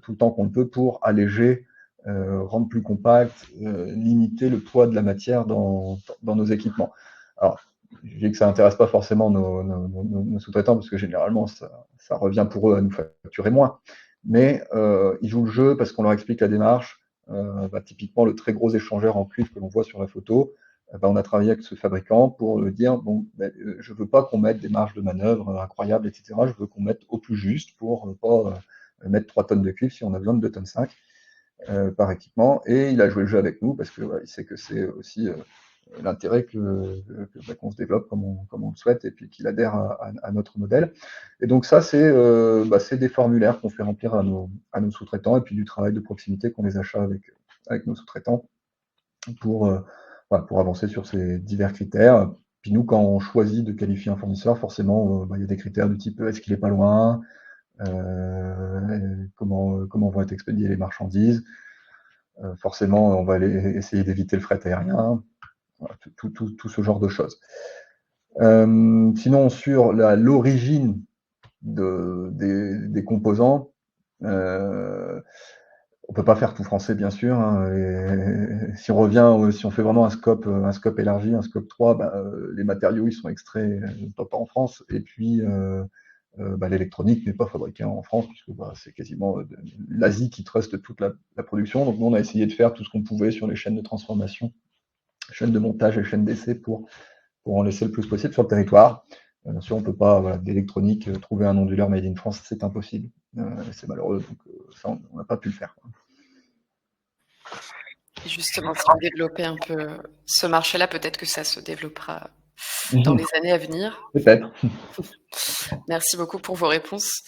tout le temps qu'on peut pour alléger, rendre plus compact, limiter le poids de la matière dans nos équipements. Alors, je dis que ça n'intéresse pas forcément nos sous-traitants, parce que généralement, ça revient pour eux à nous facturer moins. Mais ils jouent le jeu parce qu'on leur explique la démarche. Typiquement, le très gros échangeur en cuivre que l'on voit sur la photo, on a travaillé avec ce fabricant pour dire je ne veux pas qu'on mette des marges de manœuvre incroyables, etc. Je veux qu'on mette au plus juste pour ne pas mettre 3 tonnes de cuivre si on a besoin de 2 tonnes 5 par équipement. Et il a joué le jeu avec nous parce qu'il sait que c'est aussi l'intérêt qu'on se développe comme on le souhaite et puis qu'il adhère à notre modèle. Et donc ça, c'est des formulaires qu'on fait remplir à nos sous-traitants et puis du travail de proximité qu'on les achète avec nos sous-traitants pour avancer sur ces divers critères. Puis nous, quand on choisit de qualifier un fournisseur, forcément, il y a des critères du type est-ce qu'il n'est pas loin, comment vont être expédiées les marchandises. Forcément, on va essayer d'éviter le fret aérien. Voilà, tout ce genre de choses. Sinon, sur l'origine des composants, on ne peut pas faire tout français, bien sûr. Hein, et si on fait vraiment un scope élargi, un scope 3, les matériaux ils sont extraits pas en France. Et puis, l'électronique n'est pas fabriquée en France, puisque c'est quasiment l'Asie qui truste toute la production. Donc, nous, on a essayé de faire tout ce qu'on pouvait sur les chaînes de transformation, chaîne de montage et chaîne d'essai pour en laisser le plus possible sur le territoire. Bien sûr, on ne peut pas, d'électronique, trouver un onduleur made in France, c'est impossible. C'est malheureux, donc ça, on n'a pas pu le faire. Et justement, si on développait un peu ce marché-là, peut-être que ça se développera dans les années à venir. Peut-être. Merci beaucoup pour vos réponses.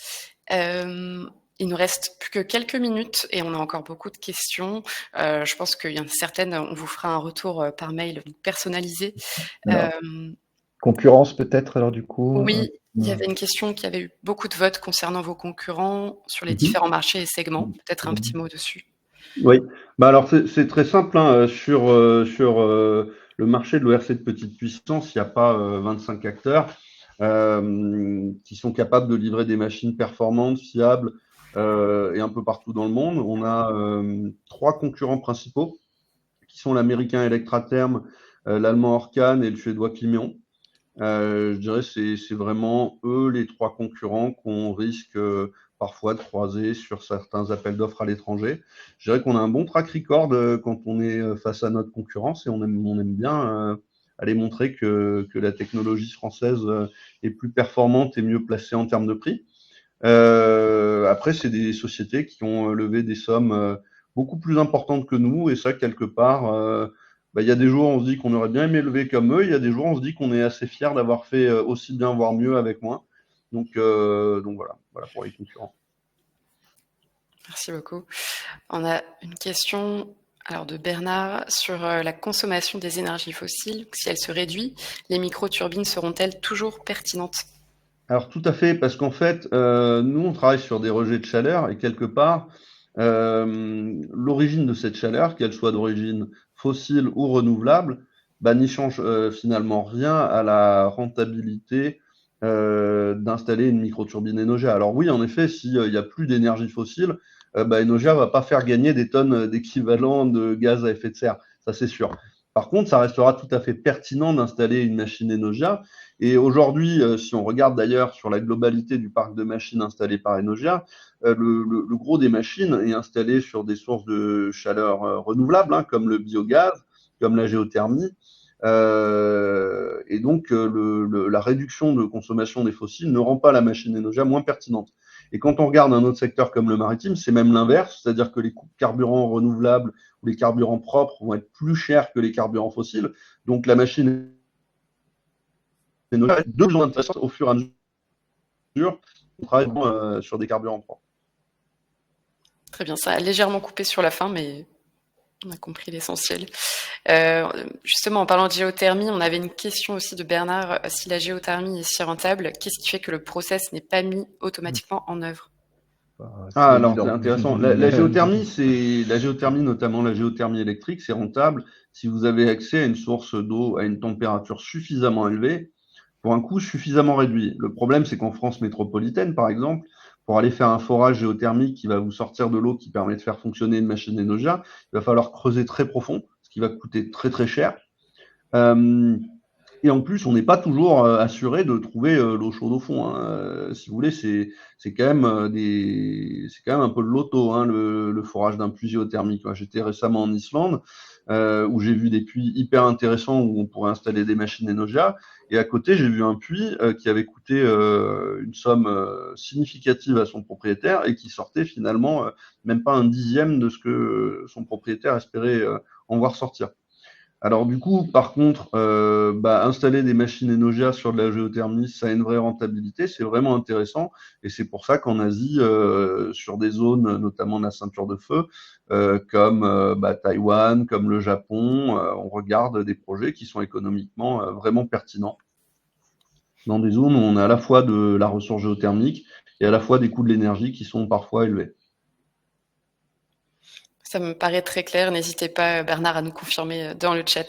Il nous reste plus que quelques minutes et on a encore beaucoup de questions. Je pense qu'il y en a certaines, on vous fera un retour par mail personnalisé. Concurrence peut-être alors du coup. Oui, il y avait une question qui avait eu beaucoup de votes concernant vos concurrents sur les différents marchés et segments. Peut-être un petit mot dessus. Oui, alors c'est très simple. Hein, sur le marché de l'ORC de petite puissance, il n'y a pas 25 acteurs qui sont capables de livrer des machines performantes, fiables et un peu partout dans le monde. On a 3 concurrents principaux qui sont l'américain Electraterm, l'allemand Orkan et le suédois Kimeon. Je dirais que c'est vraiment eux les 3 concurrents qu'on risque parfois de croiser sur certains appels d'offres à l'étranger. Je dirais qu'on a un bon track record quand on est face à notre concurrence et on aime bien aller montrer que la technologie française est plus performante et mieux placée en termes de prix. Après, c'est des sociétés qui ont levé des sommes beaucoup plus importantes que nous et ça, quelque part, il y a des jours on se dit qu'on aurait bien aimé lever comme eux, il y a des jours on se dit qu'on est assez fier d'avoir fait aussi bien, voire mieux avec moins. Donc voilà pour les concurrents. Merci beaucoup. On a une question de Bernard sur la consommation des énergies fossiles. Si elle se réduit, les micro-turbines seront-elles toujours pertinentes ? Alors tout à fait, parce qu'en fait, nous on travaille sur des rejets de chaleur et quelque part, l'origine de cette chaleur, qu'elle soit d'origine fossile ou renouvelable, bah, n'y change finalement rien à la rentabilité d'installer une microturbine Enogia. Alors oui, en effet, s'il n'y a plus d'énergie fossile, bah, Enogia va pas faire gagner des tonnes d'équivalent de gaz à effet de serre, ça c'est sûr. Par contre, ça restera tout à fait pertinent d'installer une machine Enogia. Et aujourd'hui, si on regarde d'ailleurs sur la globalité du parc de machines installées par Enogia, le gros des machines est installé sur des sources de chaleur renouvelables, hein, comme le biogaz, comme la géothermie. Et donc, la réduction de consommation des fossiles ne rend pas la machine Enogia moins pertinente. Et quand on regarde un autre secteur comme le maritime, c'est même l'inverse, c'est-à-dire que les carburants renouvelables ou les carburants propres vont être plus chers que les carburants fossiles. Donc, la machine Enogia est de plus en plus intéressante au fur et à mesure qu'on travaille sur des carburants propres. Très bien, ça a légèrement coupé sur la fin, mais on a compris l'essentiel. Justement, en parlant de géothermie, on avait une question aussi de Bernard. Si la géothermie est si rentable, qu'est-ce qui fait que le process n'est pas mis automatiquement en œuvre? Ah, alors c'est intéressant. La géothermie, notamment la géothermie électrique, c'est rentable si vous avez accès à une source d'eau à une température suffisamment élevée pour un coût suffisamment réduit. Le problème, c'est qu'en France métropolitaine, par exemple, pour aller faire un forage géothermique qui va vous sortir de l'eau qui permet de faire fonctionner une machine Enogia, il va falloir creuser très profond, ce qui va coûter très très cher. Et en plus, on n'est pas toujours assuré de trouver l'eau chaude au fond, hein. Si vous voulez, c'est quand même c'est quand même un peu le loto, hein, le forage d'un puits géothermique. J'étais récemment en Islande où j'ai vu des puits hyper intéressants où on pourrait installer des machines Enogia. Et à côté, j'ai vu un puits qui avait coûté une somme significative à son propriétaire et qui sortait finalement même pas un dixième de ce que son propriétaire espérait en voir sortir. Alors du coup, par contre, installer des machines Enogia sur de la géothermie, ça a une vraie rentabilité, c'est vraiment intéressant. Et c'est pour ça qu'en Asie, sur des zones, notamment de la ceinture de feu, comme Taïwan, comme le Japon, on regarde des projets qui sont économiquement vraiment pertinents. Dans des zones où on a à la fois de la ressource géothermique et à la fois des coûts de l'énergie qui sont parfois élevés. Ça me paraît très clair. N'hésitez pas, Bernard, à nous confirmer dans le chat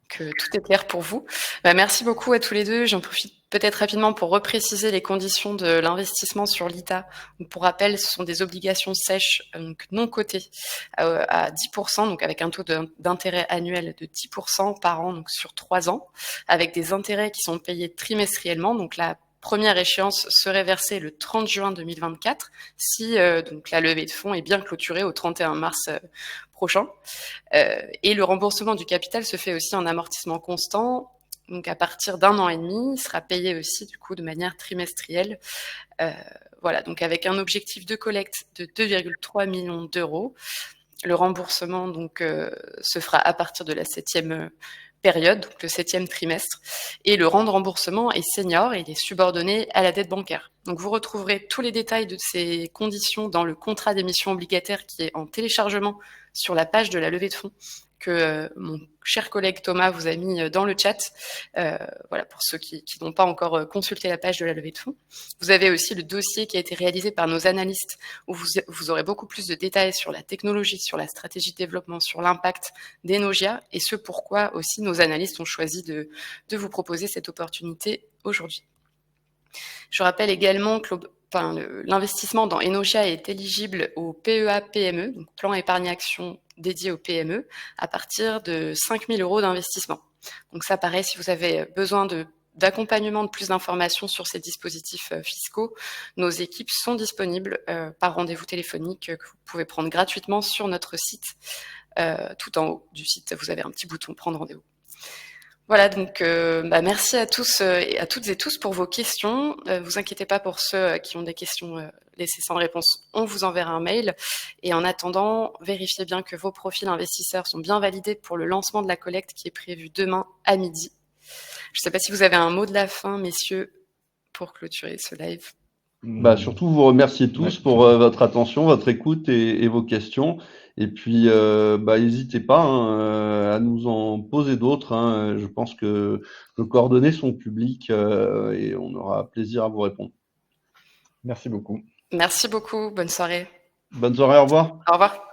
que tout est clair pour vous. Merci beaucoup à tous les deux. J'en profite peut-être rapidement pour repréciser les conditions de l'investissement sur l'ITA. Pour rappel, ce sont des obligations sèches donc non cotées à 10%, donc avec un taux d'intérêt annuel de 10% par an, donc sur 3 ans, avec des intérêts qui sont payés trimestriellement. Donc la première échéance serait versée le 30 juin 2024 si donc la levée de fonds est bien clôturée au 31 mars prochain. Et le remboursement du capital se fait aussi en amortissement constant. Donc à partir d'1 an et demi, il sera payé aussi du coup de manière trimestrielle. Voilà, donc avec un objectif de collecte de 2,3 millions d'euros. Le remboursement donc se fera à partir de la 7e période, donc le 7e trimestre, et le rang de remboursement est senior et il est subordonné à la dette bancaire. Donc vous retrouverez tous les détails de ces conditions dans le contrat d'émission obligataire qui est en téléchargement sur la page de la levée de fonds que mon cher collègue Thomas vous a mis dans le chat. Voilà, pour ceux qui n'ont pas encore consulté la page de la levée de fonds. Vous avez aussi le dossier qui a été réalisé par nos analystes où vous aurez beaucoup plus de détails sur la technologie, sur la stratégie de développement, sur l'impact d'Enogia et ce pourquoi aussi nos analystes ont choisi de vous proposer cette opportunité aujourd'hui. Je rappelle également que l'investissement dans Enogia est éligible au PEA-PME, donc plan épargne-action dédié aux PME, à partir de 5 000 € d'investissement. Donc ça, pareil, si vous avez besoin d'accompagnement, de plus d'informations sur ces dispositifs fiscaux, nos équipes sont disponibles par rendez-vous téléphonique que vous pouvez prendre gratuitement sur notre site. Tout en haut du site, vous avez un petit bouton « Prendre rendez-vous ». Voilà, donc merci à tous et à toutes et tous pour vos questions. Vous inquiétez pas pour ceux qui ont des questions laissées sans réponse, on vous enverra un mail. Et en attendant, vérifiez bien que vos profils investisseurs sont bien validés pour le lancement de la collecte qui est prévu demain à midi. Je ne sais pas si vous avez un mot de la fin, messieurs, pour clôturer ce live. Surtout vous remercier tous pour votre attention, votre écoute et vos questions. Et puis, n'hésitez pas à nous en poser d'autres. Je pense que nos coordonnées sont publiques et on aura plaisir à vous répondre. Merci beaucoup. Merci beaucoup. Bonne soirée. Bonne soirée, au revoir. Au revoir.